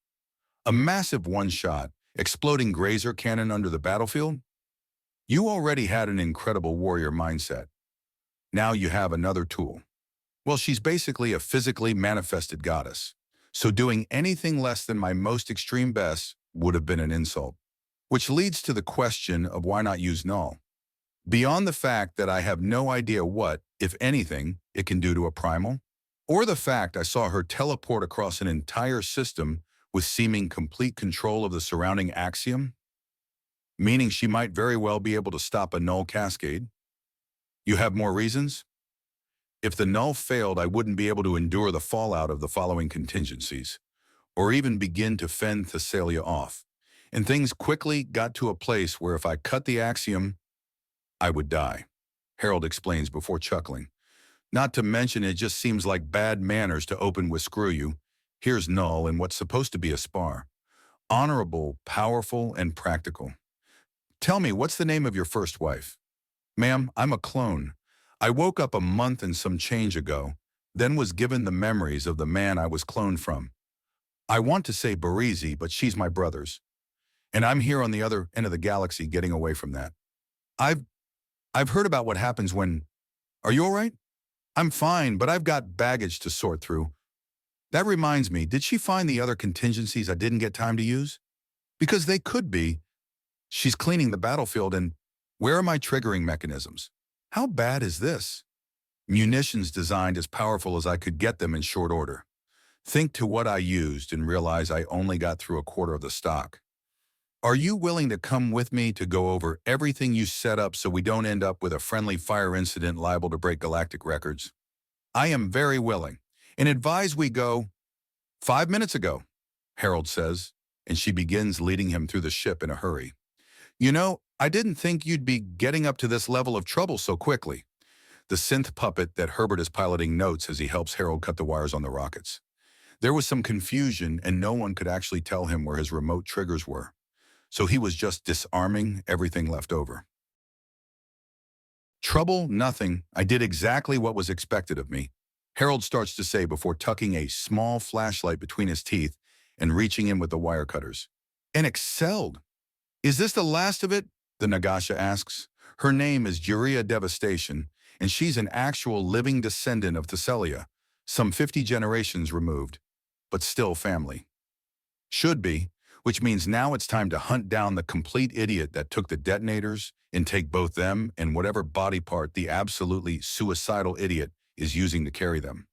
A massive one-shot, exploding grazer cannon under the battlefield? You already had an incredible warrior mindset. Now you have another tool. Well, she's basically a physically manifested goddess. So doing anything less than my most extreme best would have been an insult. Which leads to the question of why not use null? Beyond the fact that I have no idea what, if anything, it can do to a primal, or the fact I saw her teleport across an entire system with seeming complete control of the surrounding axiom, meaning she might very well be able to stop a null cascade. You have more reasons? If the null failed, I wouldn't be able to endure the fallout of the following contingencies, or even begin to fend Thessalia off. And things quickly got to a place where if I cut the axiom, I would die, Harold explains before chuckling. Not to mention it just seems like bad manners to open with screw you. Here's null in what's supposed to be a spar. Honorable, powerful, and practical. Tell me, what's the name of your first wife? Ma'am, I'm a clone. I woke up a month and some change ago, then was given the memories of the man I was cloned from. I want to say Barizi, but she's my brother's. And I'm here on the other end of the galaxy getting away from that. I've heard about what happens when... Are you all right? I'm fine, but I've got baggage to sort through. That reminds me, did she find the other contingencies I didn't get time to use? Because they could be. She's cleaning the battlefield, and where are my triggering mechanisms? How bad is this? Munitions designed as powerful as I could get them in short order. Think to what I used and realize I only got through a quarter of the stock. Are you willing to come with me to go over everything you set up so we don't end up with a friendly fire incident liable to break galactic records? I am very willing, and advise we go. 5 minutes ago, Harold says, and she begins leading him through the ship in a hurry. You know, I didn't think you'd be getting up to this level of trouble so quickly. The synth puppet that Herbert is piloting notes as he helps Harold cut the wires on the rockets. There was some confusion and no one could actually tell him where his remote triggers were. So he was just disarming everything left over. Trouble? Nothing. I did exactly what was expected of me, Harold starts to say before tucking a small flashlight between his teeth and reaching in with the wire cutters. And excelled. Is this the last of it? The Nagasha asks. Her name is Juria Devastation, and she's an actual living descendant of Thessalia, some 50 generations removed, but still family. Should be, which means now it's time to hunt down the complete idiot that took the detonators and take both them and whatever body part the absolutely suicidal idiot is using to carry them,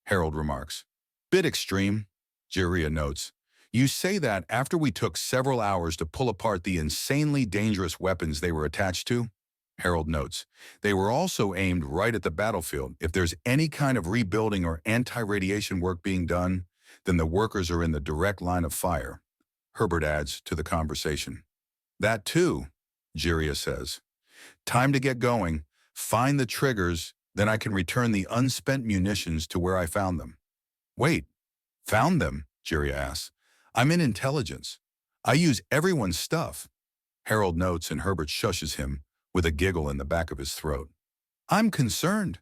Harold remarks. Bit extreme, Juria notes. You say that after we took several hours to pull apart the insanely dangerous weapons they were attached to? Harold notes. They were also aimed right at the battlefield. If there's any kind of rebuilding or anti-radiation work being done, then the workers are in the direct line of fire, Herbert adds to the conversation. That too, Juria says. Time to get going. Find the triggers, then I can return the unspent munitions to where I found them. Wait, found them? Juria asks. I'm in intelligence. I use everyone's stuff. Harold notes and Herbert shushes him with a giggle in the back of his throat. I'm concerned.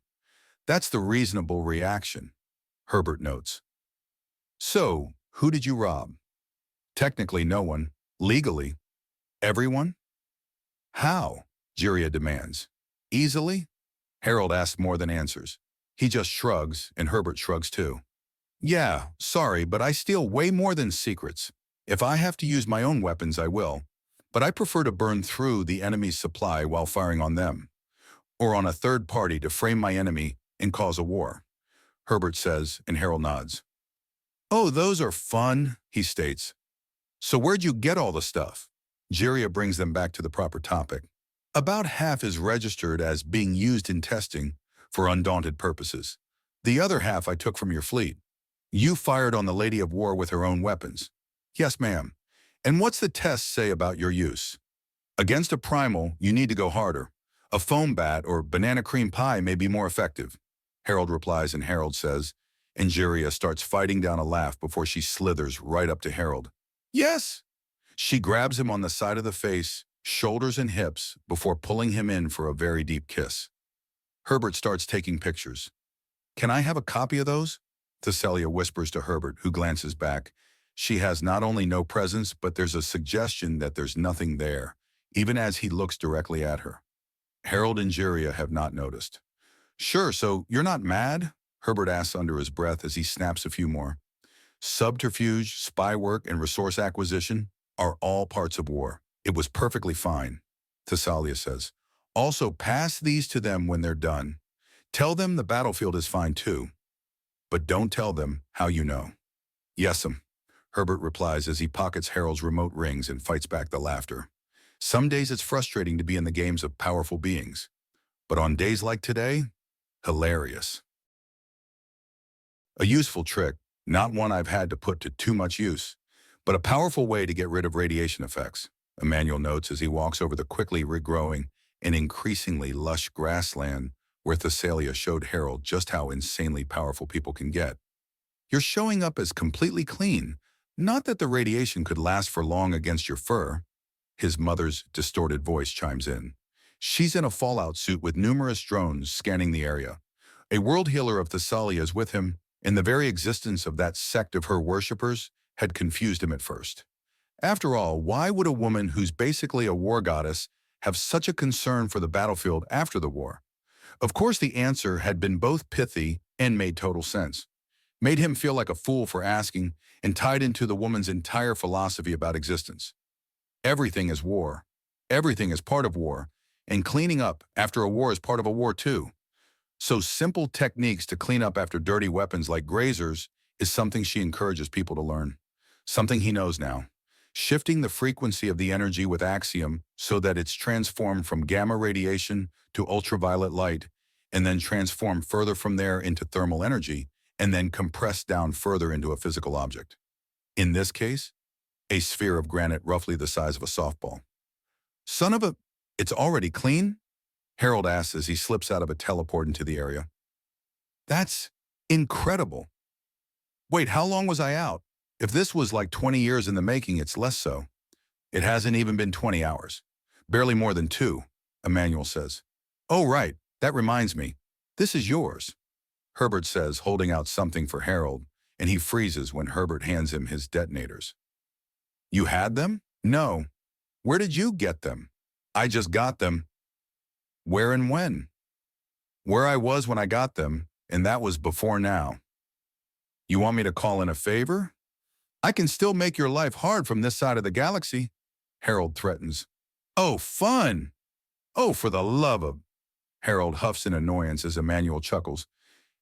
That's the reasonable reaction, Herbert notes. So, who did you rob? Technically no one. Legally, everyone? How? Juria demands. Easily? Harold asks more than answers. He just shrugs, and Herbert shrugs too. Yeah, sorry, but I steal way more than secrets. If I have to use my own weapons, I will. But I prefer to burn through the enemy's supply while firing on them, or on a third party to frame my enemy and cause a war, Herbert says, and Harold nods. Oh, those are fun, he states. So where'd you get all the stuff? Juria brings them back to the proper topic. About half is registered as being used in testing for undaunted purposes. The other half I took from your fleet. You fired on the Lady of War with her own weapons. Yes, ma'am. And what's the test say about your use? Against a primal, you need to go harder. A foam bat or banana cream pie may be more effective, Harold replies, and Harold says, and Juria starts fighting down a laugh before she slithers right up to Harold. Yes! She grabs him on the side of the face, shoulders and hips, before pulling him in for a very deep kiss. Herbert starts taking pictures. Can I have a copy of those? Thessalia whispers to Herbert, who glances back. She has not only no presence, but there's a suggestion that there's nothing there, even as he looks directly at her. Harold and Juria have not noticed. Sure, so you're not mad? Herbert asks under his breath as he snaps a few more. Subterfuge, spy work, and resource acquisition are all parts of war. It was perfectly fine, Thessalia says. Also, pass these to them when they're done. Tell them the battlefield is fine too. But don't tell them how you know. Yes'm, Herbert replies as he pockets Harold's remote rings and fights back the laughter. Some days it's frustrating to be in the games of powerful beings. But on days like today, hilarious. A useful trick, not one I've had to put to too much use, but a powerful way to get rid of radiation effects, Emmanuel notes as he walks over the quickly regrowing and increasingly lush grassland where Thessalia showed Harold just how insanely powerful people can get. You're showing up as completely clean, not that the radiation could last for long against your fur. His mother's distorted voice chimes in. She's in a fallout suit with numerous drones scanning the area. A world healer of Thessalia is with him, and the very existence of that sect of her worshippers had confused him at first. After all, why would a woman who's basically a war goddess have such a concern for the battlefield after the war? Of course, the answer had been both pithy and made total sense. Made him feel like a fool for asking and tied into the woman's entire philosophy about existence. Everything is war. Everything is part of war, and cleaning up after a war is part of a war too. So simple techniques to clean up after dirty weapons like grazers is something she encourages people to learn. Something he knows now. Shifting the frequency of the energy with axiom so that it's transformed from gamma radiation to ultraviolet light, and then transformed further from there into thermal energy, and then compressed down further into a physical object. In this case, a sphere of granite roughly the size of a softball. Son of a... It's already clean? Harold asks as he slips out of a teleport into the area. That's incredible. Wait, how long was I out? If this was like 20 years in the making, it's less so. It hasn't even been 20 hours. Barely more than 2, Emmanuel says. Oh, right. That reminds me. This is yours. Herbert says, holding out something for Harold, and he freezes when Herbert hands him his detonators. You had them? No. Where did you get them? I just got them. Where and when? Where I was when I got them, and that was before now. You want me to call in a favor? I can still make your life hard from this side of the galaxy, Harold threatens. Oh, fun! Oh, for the love of... Harold huffs in annoyance as Emmanuel chuckles.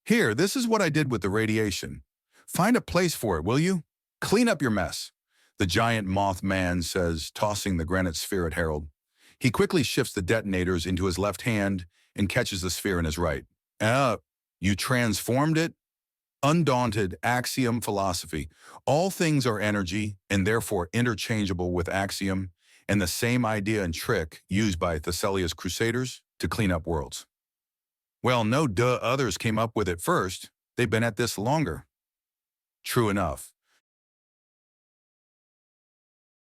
Here, this is what I did with the radiation. Find a place for it, will you? Clean up your mess, the giant moth man says, tossing the granite sphere at Harold. He quickly shifts the detonators into his left hand and catches the sphere in his right. You transformed it? Undaunted axiom philosophy. All things are energy and therefore interchangeable with axiom, and the same idea and trick used by Thessalia's crusaders to clean up worlds. Well, no duh, others came up with it first. They've been at this longer. True enough.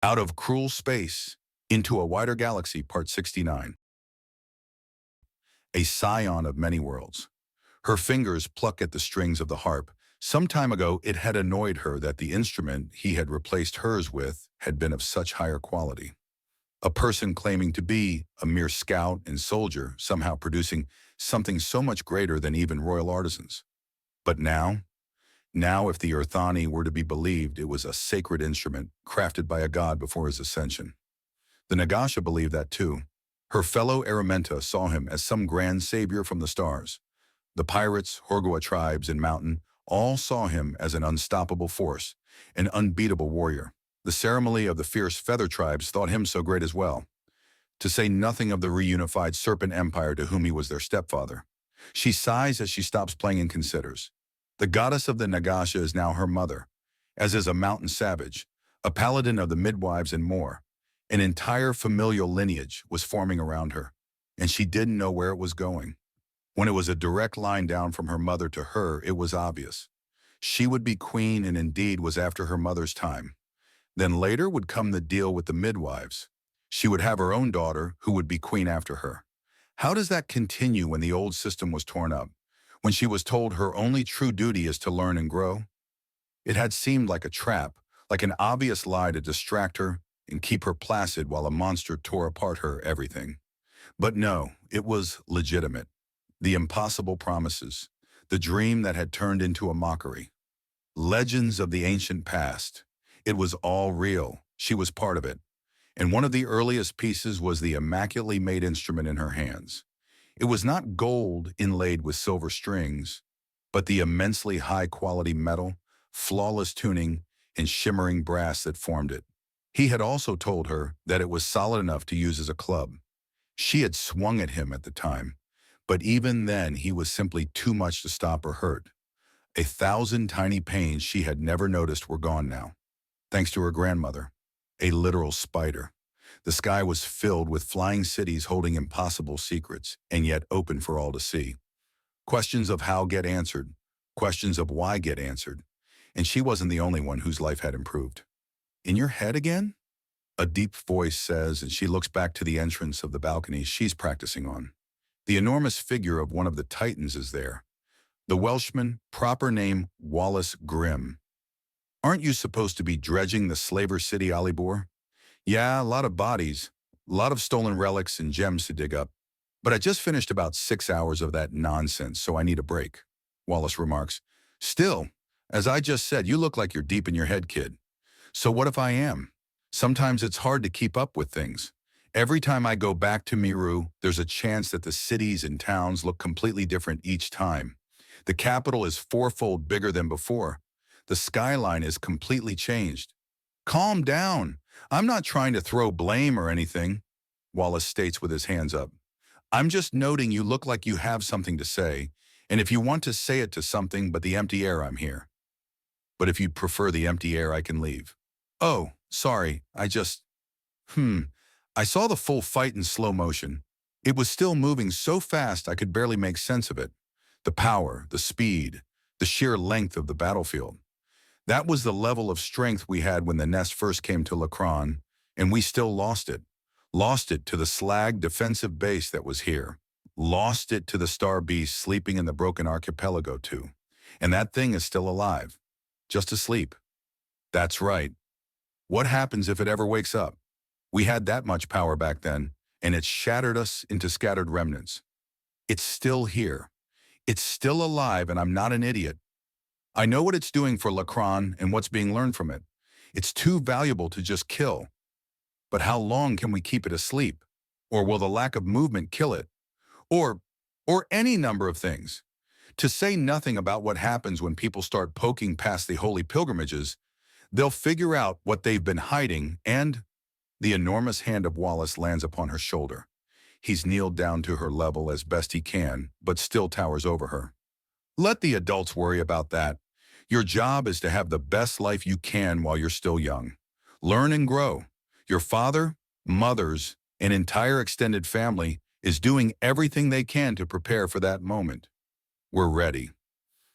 Out of Cruel Space, Into a Wider Galaxy, Part 69. A scion of many worlds. Her fingers pluck at the strings of the harp. Some time ago, it had annoyed her that the instrument he had replaced hers with had been of such higher quality. A person claiming to be a mere scout and soldier, somehow producing something so much greater than even royal artisans. But now if the Earthani were to be believed, it was a sacred instrument crafted by a god before his ascension. The Nagasha believed that too. Her fellow Aramenta saw him as some grand savior from the stars. The pirates, Horgoa tribes, and mountain all saw him as an unstoppable force, an unbeatable warrior. The ceremony of the fierce feather tribes thought him so great as well. To say nothing of the reunified serpent empire to whom he was their stepfather. She sighs as she stops playing and considers. The goddess of the Nagasha is now her mother, as is a mountain savage, a paladin of the midwives and more. An entire familial lineage was forming around her, and she didn't know where it was going. When it was a direct line down from her mother to her, it was obvious. She would be queen and indeed was after her mother's time. Then later would come the deal with the midwives. She would have her own daughter who would be queen after her. How does that continue when the old system was torn up? When she was told her only true duty is to learn and grow? It had seemed like a trap, like an obvious lie to distract her and keep her placid while a monster tore apart her everything. But no, it was legitimate. The impossible promises, the dream that had turned into a mockery. Legends of the ancient past. It was all real. She was part of it. And one of the earliest pieces was the immaculately made instrument in her hands. It was not gold inlaid with silver strings, but the immensely high-quality metal, flawless tuning, and shimmering brass that formed it. He had also told her that it was solid enough to use as a club. She had swung at him at the time, but even then he was simply too much to stop or hurt. 1,000 tiny pains she had never noticed were gone now, thanks to her grandmother, a literal spider. The sky was filled with flying cities holding impossible secrets, and yet open for all to see. Questions of how get answered, questions of why get answered, and she wasn't the only one whose life had improved. In your head again? A deep voice says, and she looks back to the entrance of the balcony she's practicing on. The enormous figure of one of the Titans is there. The Welshman, proper name Wallace Grimm. Aren't you supposed to be dredging the slaver city Alibor? Yeah, a lot of bodies, a lot of stolen relics and gems to dig up. But I just finished about 6 hours of that nonsense, so I need a break, Wallace remarks. Still, as I just said, you look like you're deep in your head, kid. So what if I am? Sometimes it's hard to keep up with things. Every time I go back to Miru, there's a chance that the cities and towns look completely different each time. The capital is 4-fold bigger than before. The skyline is completely changed. Calm down. I'm not trying to throw blame or anything, Wallace states with his hands up. I'm just noting you look like you have something to say, And if you want to say it to something but the empty air, I'm here. But if you'd prefer the empty air, I can leave. Oh, sorry, I saw the full fight in slow motion. It was still moving so fast I could barely make sense of it. The power, the speed, the sheer length of the battlefield. That was the level of strength we had when the nest first came to Lacron, and we still lost it. Lost it to the slag defensive base that was here. Lost it to the star beast sleeping in the broken archipelago too. And that thing is still alive. Just asleep. That's right. What happens if it ever wakes up? We had that much power back then, and it shattered us into scattered remnants. It's still here. It's still alive, and I'm not an idiot. I know what it's doing for Lacron and what's being learned from it. It's too valuable to just kill. But how long can we keep it asleep? Or will the lack of movement kill it? Or any number of things. To say nothing about what happens when people start poking past the holy pilgrimages, they'll figure out what they've been hiding, and the enormous hand of Wallace lands upon her shoulder. He's kneeled down to her level as best he can, but still towers over her. Let the adults worry about that. Your job is to have the best life you can while you're still young. Learn and grow. Your father, mothers, and entire extended family is doing everything they can to prepare for that moment. We're ready.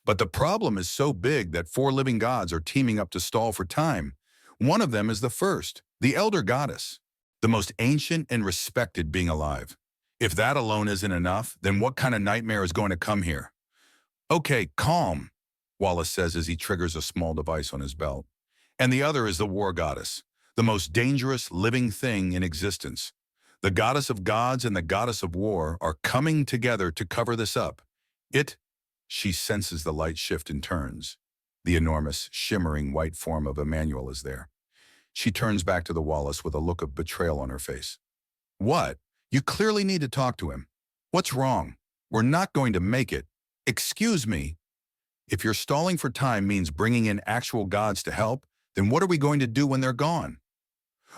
But the problem is so big that 4 living gods are teaming up to stall for time. One of them is the first, the elder goddess, the most ancient and respected being alive. If that alone isn't enough, then what kind of nightmare is going to come here? Okay, calm, Wallace says as he triggers a small device on his belt. And the other is the war goddess, the most dangerous living thing in existence. The goddess of gods and the goddess of war are coming together to cover this up. She senses the light shift and turns. The enormous, shimmering white form of Emmanuel is there. She turns back to the Wallace with a look of betrayal on her face. What? You clearly need to talk to him. What's wrong? We're not going to make it. Excuse me. If you're stalling for time means bringing in actual gods to help, then what are we going to do when they're gone?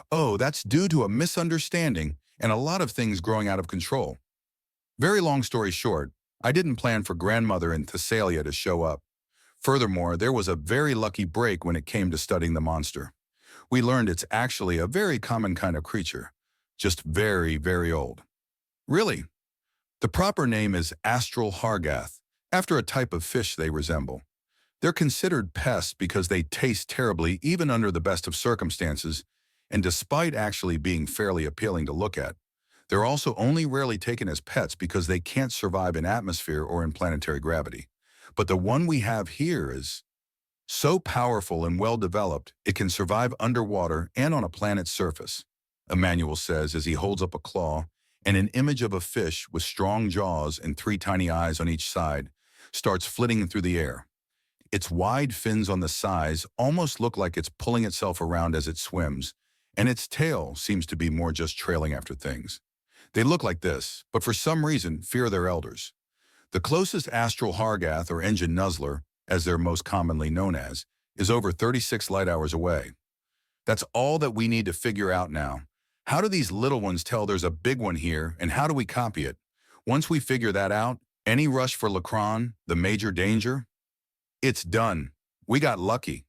Oh, that's due to a misunderstanding and a lot of things growing out of control. Very long story short, I didn't plan for grandmother in Thessalia to show up. Furthermore, there was a very lucky break when it came to studying the monster. We learned it's actually a very common kind of creature, just very, very old. Really? The proper name is Astral Hargath, after a type of fish they resemble. They're considered pests because they taste terribly even under the best of circumstances, and despite actually being fairly appealing to look at, they're also only rarely taken as pets because they can't survive in atmosphere or in planetary gravity. But the one we have here is so powerful and well-developed, it can survive underwater and on a planet's surface, Emmanuel says as he holds up a claw, and an image of a fish with strong jaws and 3 tiny eyes on each side starts flitting through the air. Its wide fins on the sides almost look like it's pulling itself around as it swims, and its tail seems to be more just trailing after things. They look like this, but for some reason fear their elders. The closest astral Hargath, or engine nuzzler, as they're most commonly known as, is over 36 light hours away. That's all that we need to figure out now. How do these little ones tell there's a big one here, and how do we copy it? Once we figure that out, any rush for Lacron, the major danger? It's done. We got lucky.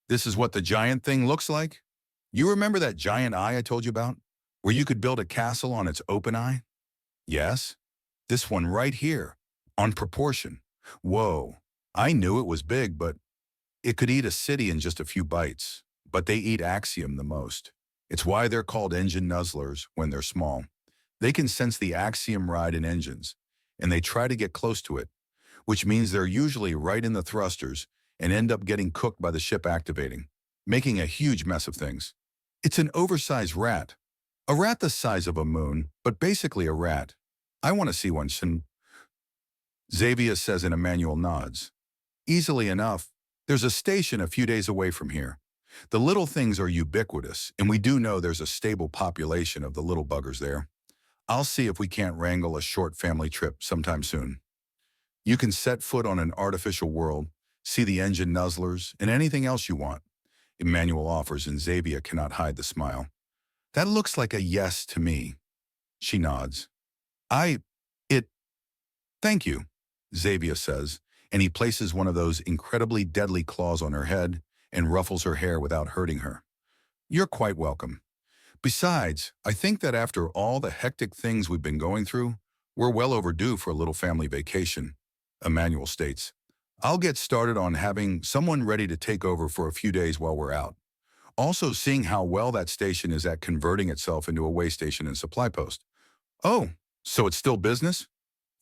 This is what the giant thing looks like? You remember that giant eye I told you about? Where you could build a castle on its open eye? Yes. This one right here, on proportion. Whoa, I knew it was big, but it could eat a city in just a few bites. But they eat axiom the most. It's why they're called engine nuzzlers when they're small. They can sense the axiom ride in engines, and they try to get close to it, which means they're usually right in the thrusters and end up getting cooked by the ship activating, making a huge mess of things. It's an oversized rat. A rat the size of a moon, but basically a rat. I want to see one soon. Xavier says, and Emmanuel nods. Easily enough. There's a station a few days away from here. The little things are ubiquitous, and we do know there's a stable population of the little buggers there. I'll see if we can't wrangle a short family trip sometime soon. You can set foot on an artificial world, see the engine nuzzlers, and anything else you want. Emmanuel offers, and Xavier cannot hide the smile. That looks like a yes to me. She nods. Thank you. Xavier says, and he places one of those incredibly deadly claws on her head and ruffles her hair without hurting her. You're quite welcome. Besides, I think that after all the hectic things we've been going through, we're well overdue for a little family vacation, Emmanuel states. I'll get started on having someone ready to take over for a few days while we're out. Also seeing how well that station is at converting itself into a way station and supply post. Oh, so it's still business?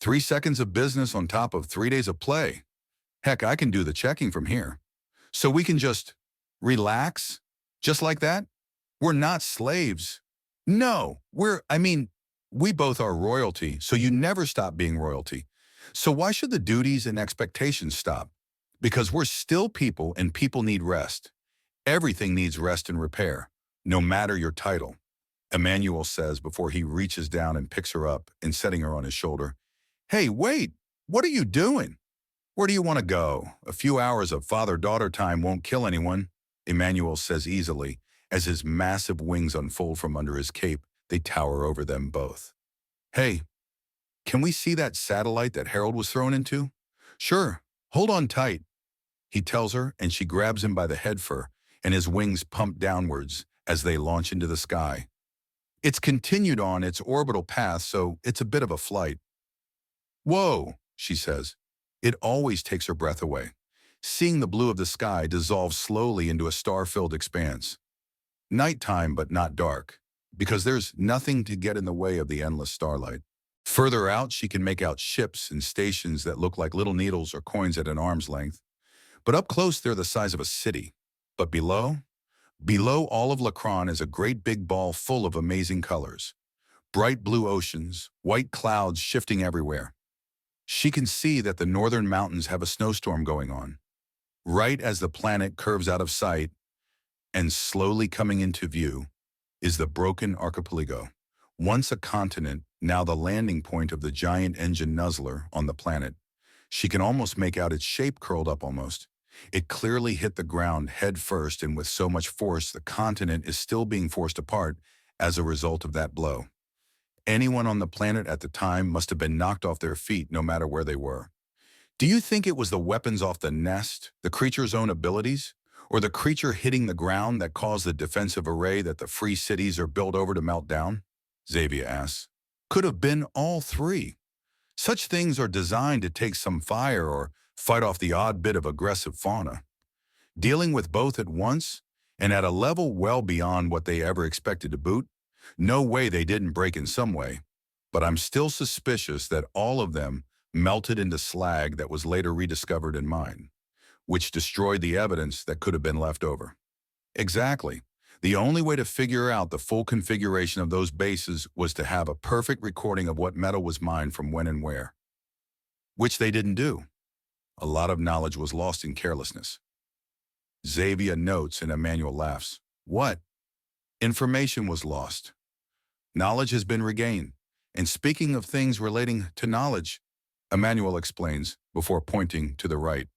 3 seconds of business on top of 3 days of play. Heck, I can do the checking from here. So we can just relax? Just like that? We're not slaves. No, we both are royalty, so you never stop being royalty. So why should the duties and expectations stop? Because we're still people and people need rest. Everything needs rest and repair, no matter your title, Emmanuel says before he reaches down and picks her up and setting her on his shoulder. Hey, wait, what are you doing? Where do you want to go? A few hours of father-daughter time won't kill anyone, Emmanuel says easily as his massive wings unfold from under his cape. They tower over them both. Hey, can we see that satellite that Harold was thrown into? Sure, hold on tight, he tells her, and she grabs him by the head fur, and his wings pump downwards as they launch into the sky. It's continued on its orbital path, so it's a bit of a flight. Whoa, she says. It always takes her breath away, seeing the blue of the sky dissolve slowly into a star-filled expanse. Nighttime, but not dark, because there's nothing to get in the way of the endless starlight. Further out, she can make out ships and stations that look like little needles or coins at an arm's length. But up close, they're the size of a city. But below all of Lacron is a great big ball full of amazing colors. Bright blue oceans, white clouds shifting everywhere. She can see that the northern mountains have a snowstorm going on. Right as the planet curves out of sight, and slowly coming into view, is the broken archipelago. Once a continent, now the landing point of the giant engine nuzzler on the planet. She can almost make out its shape curled up almost. It clearly hit the ground head first, and with so much force, the continent is still being forced apart as a result of that blow. Anyone on the planet at the time must have been knocked off their feet no matter where they were. Do you think it was the weapons off the nest, the creature's own abilities, or the creature hitting the ground that caused the defensive array that the free cities are built over to melt down? Xavier asks. Could have been all three. Such things are designed to take some fire or fight off the odd bit of aggressive fauna. Dealing with both at once, and at a level well beyond what they ever expected to boot, no way they didn't break in some way. But I'm still suspicious that all of them melted into slag that was later rediscovered in mine, which destroyed the evidence that could have been left over. Exactly. The only way to figure out the full configuration of those bases was to have a perfect recording of what metal was mined from when and where. Which they didn't do. A lot of knowledge was lost in carelessness. Xavier notes and Emmanuel laughs. What? Information was lost. Knowledge has been regained. And speaking of things relating to knowledge, Emmanuel explains before pointing to the right.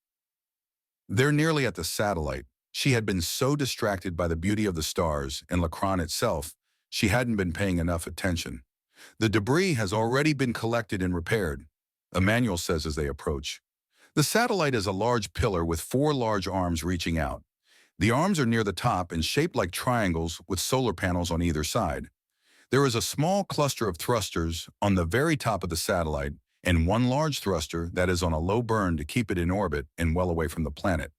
They're nearly at the satellite. She had been so distracted by the beauty of the stars and Lacron itself, she hadn't been paying enough attention. The debris has already been collected and repaired, Emmanuel says as they approach. The satellite is a large pillar with 4 large arms reaching out. The arms are near the top and shaped like triangles with solar panels on either side. There is a small cluster of thrusters on the very top of the satellite and one large thruster that is on a low burn to keep it in orbit and well away from the planet.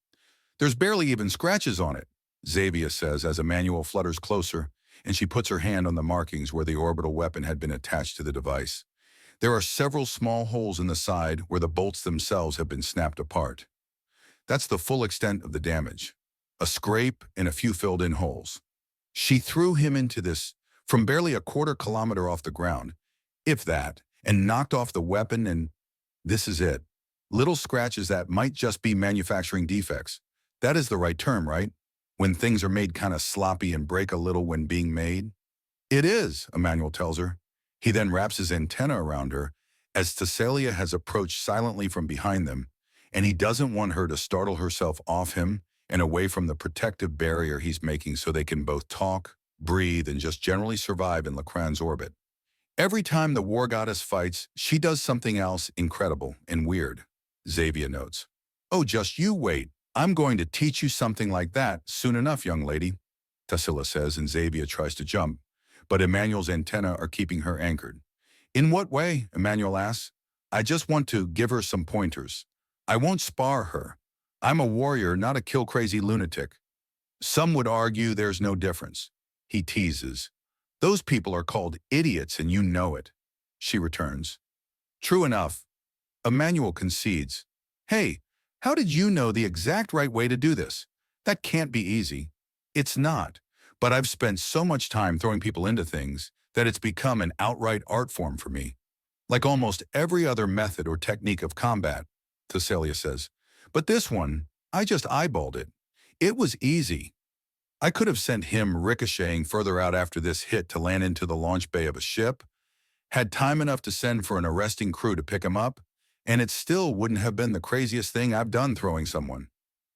There's barely even scratches on it, Xavier says as Emmanuel flutters closer and she puts her hand on the markings where the orbital weapon had been attached to the device. There are several small holes in the side where the bolts themselves have been snapped apart. That's the full extent of the damage. A scrape and a few filled-in holes. She threw him into this from barely a quarter kilometer off the ground, if that, and knocked off the weapon, and this is it. Little scratches that might just be manufacturing defects. That is the right term, right? When things are made kind of sloppy and break a little when being made? It is, Emmanuel tells her. He then wraps his antenna around her as Thessalia has approached silently from behind them, and he doesn't want her to startle herself off him and away from the protective barrier he's making so they can both talk, breathe, and just generally survive in Lacron's orbit. Every time the war goddess fights, she does something else incredible and weird, Xavier notes. Oh, just you wait. I'm going to teach you something like that soon enough, young lady, Tassila says, and Xavier tries to jump, but Emmanuel's antennae are keeping her anchored. In what way? Emmanuel asks. I just want to give her some pointers. I won't spar her. I'm a warrior, not a kill-crazy lunatic. Some would argue there's no difference. He teases. Those people are called idiots and you know it. She returns. True enough. Emmanuel concedes. Hey, how did you know the exact right way to do this? That can't be easy. It's not, but I've spent so much time throwing people into things that it's become an outright art form for me. Like almost every other method or technique of combat, Thessalia says. But this one, I just eyeballed it. It was easy. I could have sent him ricocheting further out after this hit to land into the launch bay of a ship, had time enough to send for an arresting crew to pick him up, and it still wouldn't have been the craziest thing I've done throwing someone.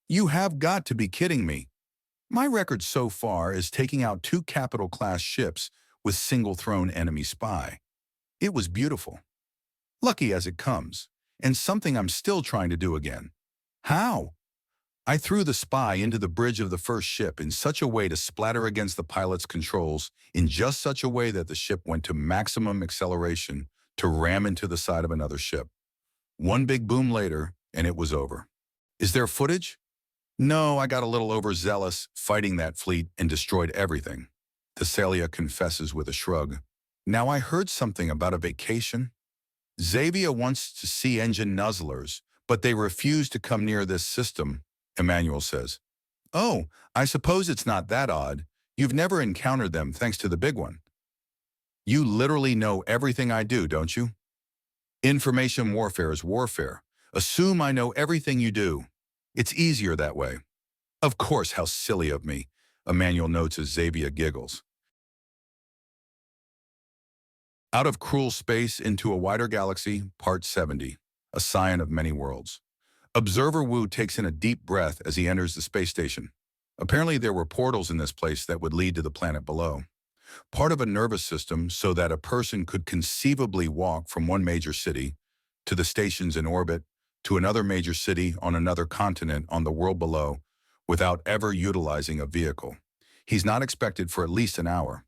You have got to be kidding me. My record so far is taking out 2 capital-class ships with single-thrown enemy spy. It was beautiful. Lucky as it comes, and something I'm still trying to do again. How? I threw the spy into the bridge of the first ship in such a way to splatter against the pilot's controls in just such a way that the ship went to maximum acceleration to ram into the side of another ship. One big boom later, and it was over. Is there footage? No, I got a little overzealous fighting that fleet and destroyed everything. Thessalia confesses with a shrug. Now I heard something about a vacation. Xavier wants to see engine nuzzlers, but they refuse to come near this system, Emmanuel says. Oh, I suppose it's not that odd. You've never encountered them thanks to the big one. You literally know everything I do, don't you? Information warfare is warfare. Assume I know everything you do. It's easier that way. Of course, how silly of me, Emmanuel notes as Xavier giggles. Out of Cruel Space into a Wider Galaxy, Part 70, A Scion of Many Worlds. Observer Wu takes in a deep breath as he enters the space station. Apparently there were portals in this place that would lead to the planet below. Part of a nervous system so that a person could conceivably walk from one major city to the stations in orbit to another major city on another continent on the world below without ever utilizing a vehicle. He's not expected for at least an hour.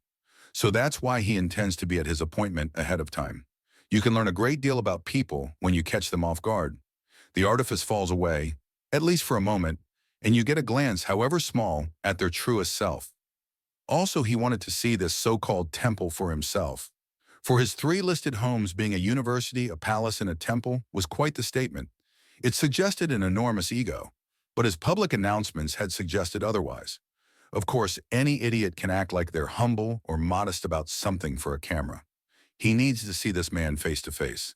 So that's why he intends to be at his appointment ahead of time. You can learn a great deal about people when you catch them off guard. The artifice falls away, at least for a moment, and you get a glance, however small, at their truest self. Also, he wanted to see this so-called temple for himself. For his 3 listed homes being a university, a palace, and a temple was quite the statement. It suggested an enormous ego, but his public announcements had suggested otherwise. Of course, any idiot can act like they're humble or modest about something for a camera. He needs to see this man face to face.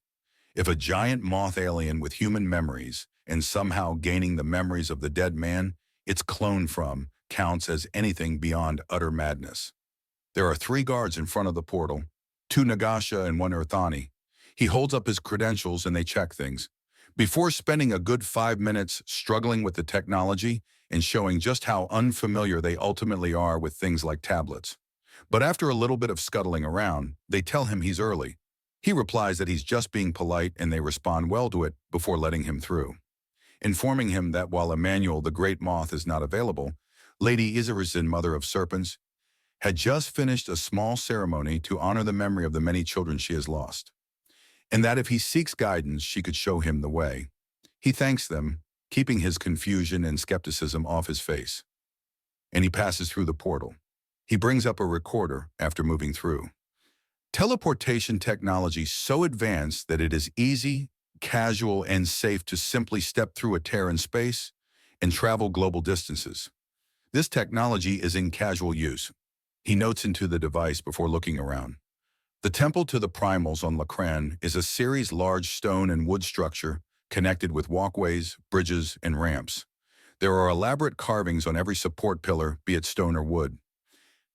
If a giant moth alien with human memories and somehow gaining the memories of the dead man it's cloned from counts as anything beyond utter madness. There are 3 guards in front of the portal, 2 Nagasha and 1 Earthani. He holds up his credentials and they check things. Before spending a good 5 minutes struggling with the technology and showing just how unfamiliar they ultimately are with things like tablets. But after a little bit of scuttling around, they tell him he's early. He replies that he's just being polite and they respond well to it before letting him through, informing him that while Emmanuel the Great Moth is not available, Lady Izarazin, Mother of Serpents, had just finished a small ceremony to honor the memory of the many children she has lost, and that if he seeks guidance, she could show him the way. He thanks them, keeping his confusion and skepticism off his face, and he passes through the portal. He brings up a recorder after moving through. Teleportation technology so advanced that it is easy, casual, and safe to simply step through a tear in space and travel global distances. This technology is in casual use. He notes into the device before looking around. The temple to the primals on Lacran is a series large stone and wood structure connected with walkways, bridges, and ramps. There are elaborate carvings on every support pillar, be it stone or wood.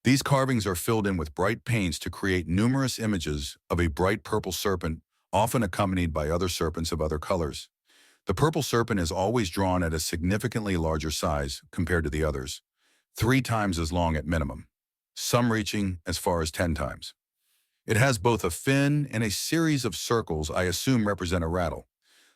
These carvings are filled in with bright paints to create numerous images of a bright purple serpent, often accompanied by other serpents of other colors. The purple serpent is always drawn at a significantly larger size compared to the others, 3 times as long at minimum, some reaching as far as 10 times. It has both a fin and a series of circles I assume represent a rattle.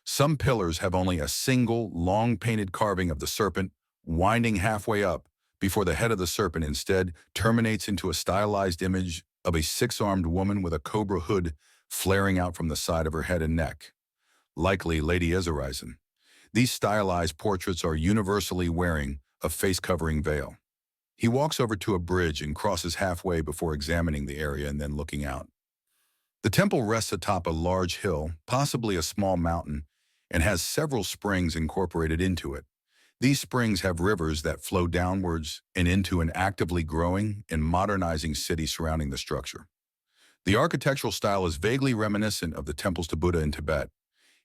Some pillars have only a single, long-painted carving of the serpent winding halfway up before the head of the serpent instead terminates into a stylized image of a six-armed woman with a cobra hood flaring out from the side of her head and neck. Likely Lady Ezorizon. These stylized portraits are universally wearing a face-covering veil. He walks over to a bridge and crosses halfway before examining the area and then looking out. The temple rests atop a large hill, possibly a small mountain, and has several springs incorporated into it. These springs have rivers that flow downwards and into an actively growing and modernizing city surrounding the structure. The architectural style is vaguely reminiscent of the temples to Buddha in Tibet.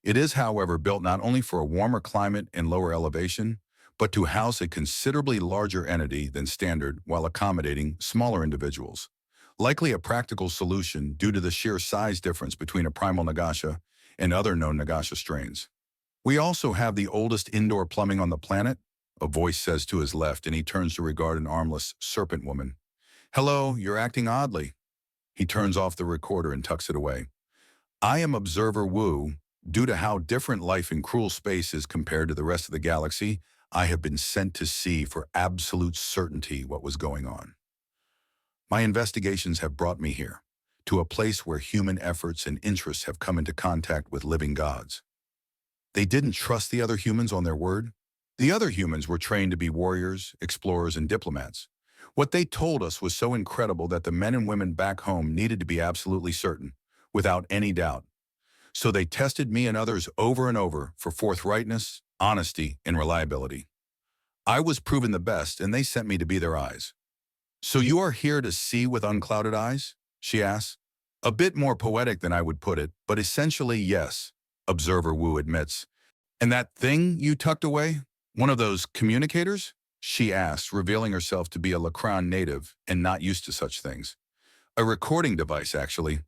It is, however, built not only for a warmer climate and lower elevation, but to house a considerably larger entity than standard while accommodating smaller individuals. Likely a practical solution due to the sheer size difference between a primal Nagasha and other known Nagasha strains. We also have the oldest indoor plumbing on the planet, a voice says to his left, and he turns to regard an armless serpent woman. Hello, you're acting oddly. He turns off the recorder and tucks it away. I am Observer Wu. Due to how different life in cruel space is compared to the rest of the galaxy, I have been sent to see for absolute certainty what was going on. My investigations have brought me here, to a place where human efforts and interests have come into contact with living gods. They didn't trust the other humans on their word. The other humans were trained to be warriors, explorers, and diplomats. What they told us was so incredible that the men and women back home needed to be absolutely certain, without any doubt. So they tested me and others over and over for forthrightness, honesty, and reliability. I was proven the best, and they sent me to be their eyes. So you are here to see with unclouded eyes? She asks. A bit more poetic than I would put it, but essentially yes, Observer Wu admits. And that thing you tucked away? One of those communicators? She asks, revealing herself to be a Lacron native and not used to such things. A recording device, actually,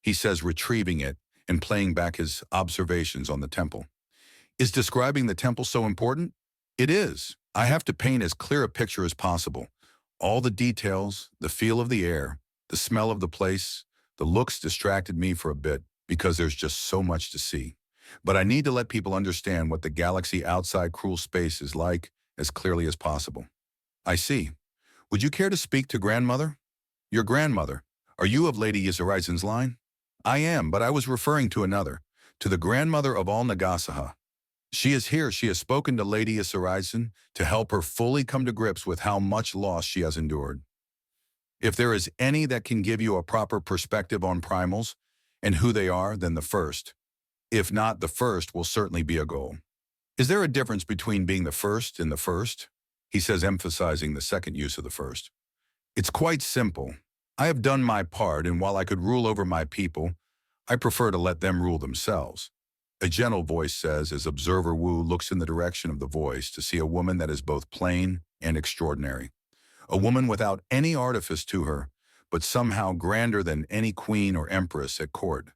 he says, retrieving it and playing back his observations on the temple. Is describing the temple so important? It is. I have to paint as clear a picture as possible. All the details, the feel of the air, the smell of the place, the looks distracted me for a bit because there's just so much to see. But I need to let people understand what the galaxy outside cruel space is like as clearly as possible. I see. Would you care to speak to grandmother? Your grandmother. Are you of Lady Ezorizon's line? I am, but I was referring to another, to the grandmother of all Nagasaha. She is here. She has spoken to Lady Ezorizon to help her fully come to grips with how much loss she has endured. If there is any that can give you a proper perspective on primals and who they are, then the first. If not, the first will certainly be a goal. Is there a difference between being the first and the first? He says, emphasizing the second use of the first. It's quite simple. I have done my part, and while I could rule over my people, I prefer to let them rule themselves. A gentle voice says as Observer Wu looks in the direction of the voice to see a woman that is both plain and extraordinary. A woman without any artifice to her, but somehow grander than any queen or empress at court.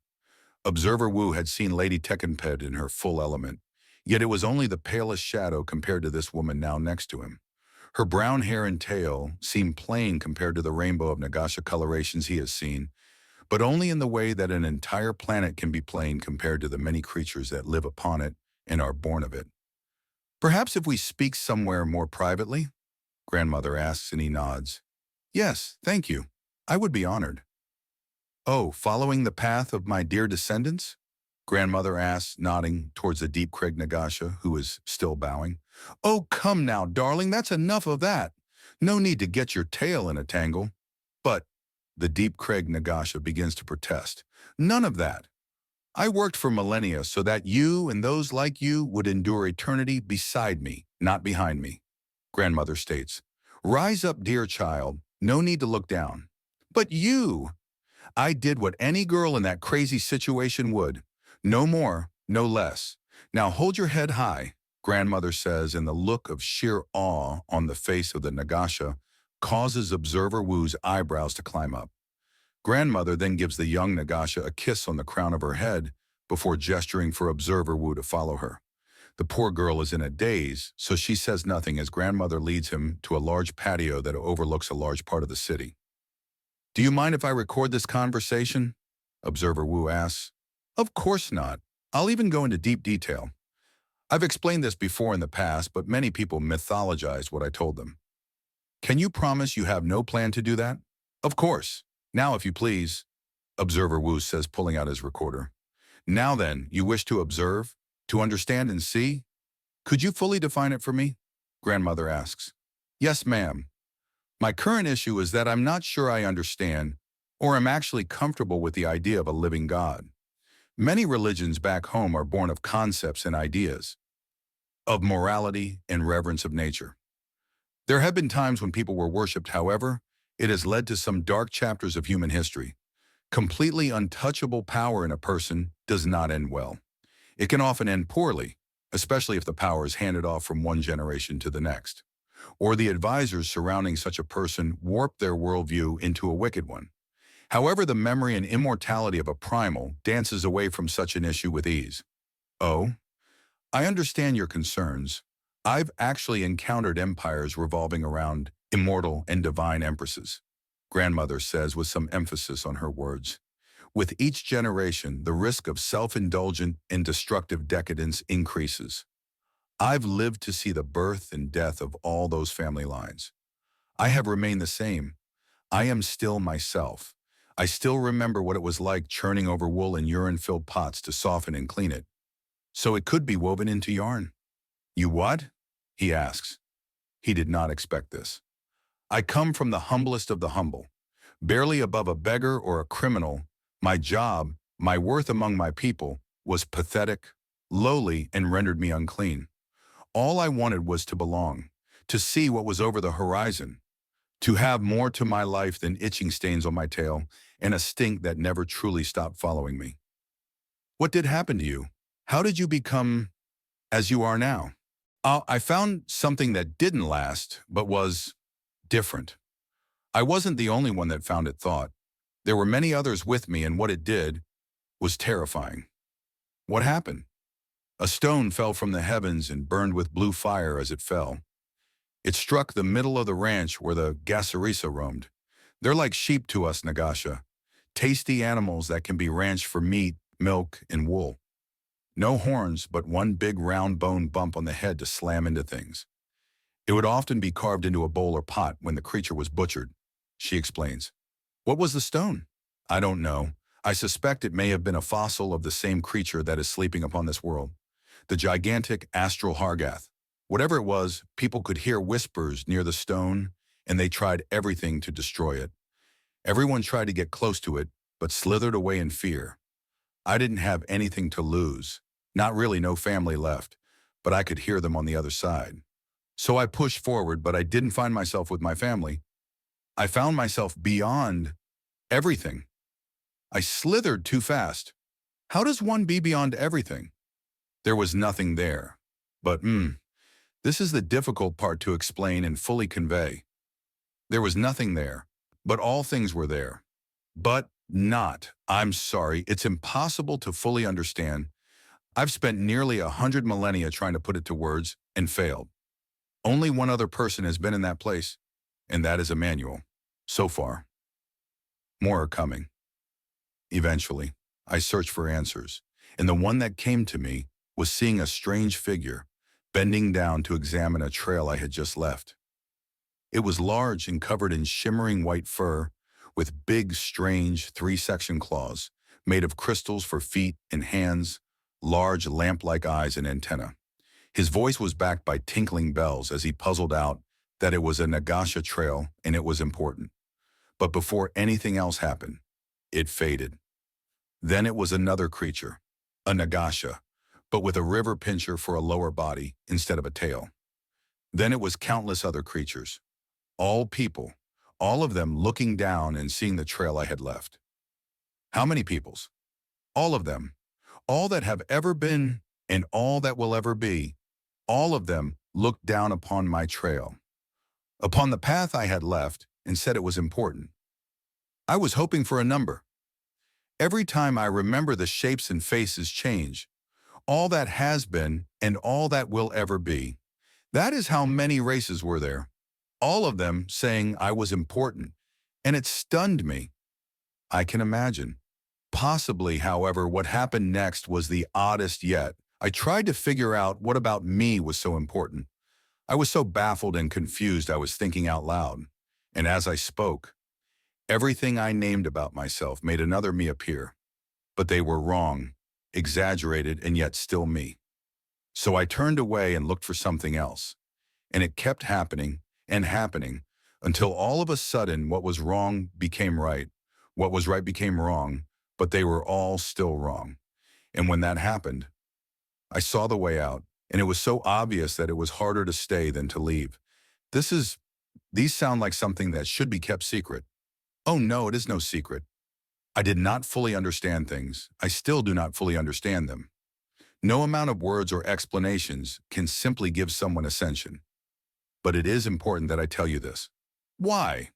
Observer Wu had seen Lady Tekkenped in her full element, yet it was only the palest shadow compared to this woman now next to him. Her brown hair and tail seemed plain compared to the rainbow of Nagasha colorations he has seen, but only in the way that an entire planet can be plain compared to the many creatures that live upon it and are born of it. Perhaps if we speak somewhere more privately? Grandmother asks, and he nods. Yes, thank you. I would be honored. Oh, following the path of my dear descendants? Grandmother asks, nodding towards the Deep Crag Nagasha, who is still bowing. Oh, come now, darling, that's enough of that. No need to get your tail in a tangle. But the Deep Crag Nagasha begins to protest. None of that. I worked for millennia so that you and those like you would endure eternity beside me, not behind me. Grandmother states, Rise up, dear child. No need to look down. But you! I did what any girl in that crazy situation would. No more, no less. Now hold your head high, Grandmother says, and the look of sheer awe on the face of the Nagasha causes Observer Wu's eyebrows to climb up. Grandmother then gives the young Nagasha a kiss on the crown of her head before gesturing for Observer Wu to follow her. The poor girl is in a daze, so she says nothing as Grandmother leads him to a large patio that overlooks a large part of the city. Do you mind if I record this conversation? Observer Wu asks. Of course not. I'll even go into deep detail. I've explained this before in the past, but many people mythologized what I told them. Can you promise you have no plan to do that? Of course. Now, if you please, Observer Wu says, pulling out his recorder. Now then, you wish to observe? To understand and see? Could you fully define it for me? Grandmother asks. Yes, ma'am. My current issue is that I'm not sure I understand or am actually comfortable with the idea of a living God. Many religions back home are born of concepts and ideas, of morality and reverence of nature. There have been times when people were worshipped, however, it has led to some dark chapters of human history. Completely untouchable power in a person does not end well. It can often end poorly, especially if the power is handed off from one generation to the next, or the advisors surrounding such a person warp their worldview into a wicked one. However, the memory and immortality of a primal dances away from such an issue with ease. Oh, I understand your concerns. I've actually encountered empires revolving around immortal and divine empresses, Grandmother says with some emphasis on her words. With each generation, the risk of self-indulgent and destructive decadence increases. I've lived to see the birth and death of all those family lines. I have remained the same. I am still myself. I still remember what it was like churning over wool in urine-filled pots to soften and clean it. So it could be woven into yarn. You what? He asks. He did not expect this. I come from the humblest of the humble. Barely above a beggar or a criminal, my job, my worth among my people, was pathetic, lowly, and rendered me unclean. All I wanted was to belong, to see what was over the horizon, to have more to my life than itching stains on my tail and a stink that never truly stopped following me. What did happen to you? How did you become as you are now? I found something that didn't last, but was different. I wasn't the only one that found it thought. There were many others with me, and what it did was terrifying. What happened? A stone fell from the heavens and burned with blue fire as it fell. It struck the middle of the ranch where the Gasarisa roamed. They're like sheep to us, Nagasha. Tasty animals that can be ranched for meat, milk, and wool. No horns, but one big round bone bump on the head to slam into things. It would often be carved into a bowl or pot when the creature was butchered, she explains. What was the stone? I don't know. I suspect it may have been a fossil of the same creature that is sleeping upon this world. The gigantic astral Hargath. Whatever it was, people could hear whispers near the stone, and they tried everything to destroy it. Everyone tried to get close to it, but slithered away in fear. I didn't have anything to lose. Not really, no family left, but I could hear them on the other side. So I pushed forward, but I didn't find myself with my family. I found myself beyond everything. I slithered too fast. How does one be beyond everything? There was nothing there. But, this is the difficult part to explain and fully convey. There was nothing there, but all things were there. But not. I'm sorry, it's impossible to fully understand. I've spent nearly 100 millennia trying to put it to words and failed. Only one other person has been in that place, and that is Emmanuel. So far. More are coming. Eventually, I searched for answers, and the one that came to me was seeing a strange figure bending down to examine a trail I had just left. It was large and covered in shimmering white fur, with big, strange, three-section claws, made of crystals for feet and hands, large lamp-like eyes and antennae. His voice was backed by tinkling bells as he puzzled out that it was a Nagasha trail and it was important. But before anything else happened, it faded. Then it was another creature, a Nagasha, but with a river pincher for a lower body instead of a tail. Then it was countless other creatures, all people, all of them looking down and seeing the trail I had left. How many peoples? All of them. All that have ever been and all that will ever be. All of them looked down upon my trail, upon the path I had left, and said it was important. I was hoping for a number. Every time I remember, the shapes and faces change. All that has been and all that will ever be. That is how many races were there. All of them saying I was important, And it stunned me. I can imagine. Possibly, however, what happened next was the oddest yet. I tried to figure out what about me was so important. I was so baffled and confused I was thinking out loud. And as I spoke, everything I named about myself made another me appear. But they were wrong, exaggerated, and yet still me. So I turned away and looked for something else. And it kept happening and happening until all of a sudden what was wrong became right. What was right became wrong, but they were all still wrong. And when that happened, I saw the way out, and it was so obvious that it was harder to stay than to leave. These sound like something that should be kept secret. Oh no, it is no secret. I did not fully understand things. I still do not fully understand them. No amount of words or explanations can simply give someone ascension. But it is important that I tell you this. Why?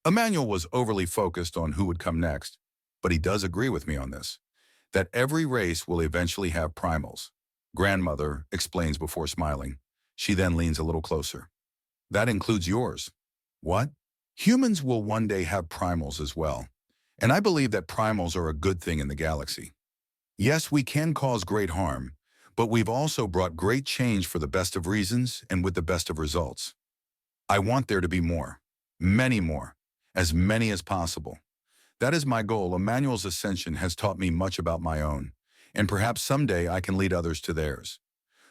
Emmanuel was overly focused on who would come next, but he does agree with me on this, that every race will eventually have primals. Grandmother explains before smiling. She then leans a little closer. That includes yours. What? Humans will one day have primals as well. And I believe that primals are a good thing in the galaxy. Yes, we can cause great harm, but we've also brought great change for the best of reasons and with the best of results. I want there to be more, many more, as many as possible. That is my goal. Emmanuel's ascension has taught me much about my own, and perhaps someday I can lead others to theirs.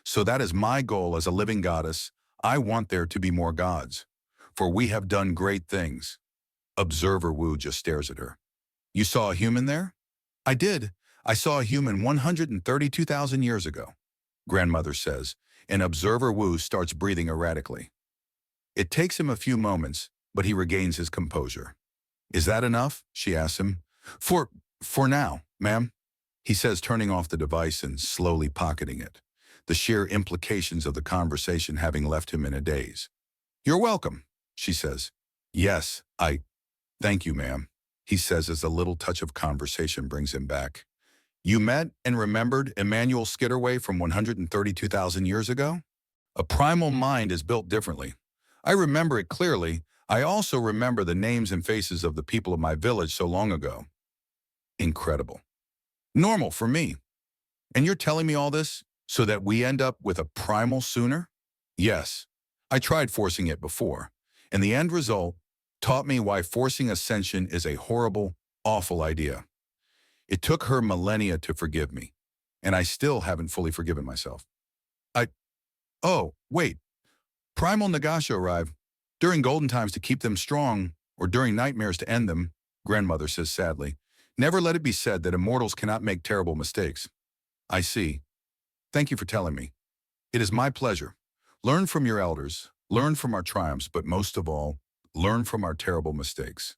So that is my goal as a living goddess. I want there to be more gods, for we have done great things. Observer Wu just stares at her. You saw a human there? I did. I saw a human 132,000 years ago, Grandmother says, and Observer Wu starts breathing erratically. It takes him a few moments, but he regains his composure. Is that enough? She asks him. For now, ma'am, he says, turning off the device and slowly pocketing it, the sheer implications of the conversation having left him in a daze. You're welcome, she says. Yes, thank you, ma'am, he says as a little touch of conversation brings him back. You met and remembered Emmanuel Skitterway from 132,000 years ago? A primal mind is built differently. I remember it clearly. I also remember the names and faces of the people of my village so long ago. Incredible. Normal for me. And you're telling me all this so that we end up with a primal sooner? Yes. I tried forcing it before, and the end result taught me why forcing ascension is a horrible, awful idea. It took her millennia to forgive me, and I still haven't fully forgiven myself. Oh, wait. Primal Nagasha arrive during golden times to keep them strong, or during nightmares to end them, Grandmother says sadly. Never let it be said that immortals cannot make terrible mistakes. I see. Thank you for telling me. It is my pleasure. Learn from your elders, learn from our triumphs, but most of all, learn from our terrible mistakes.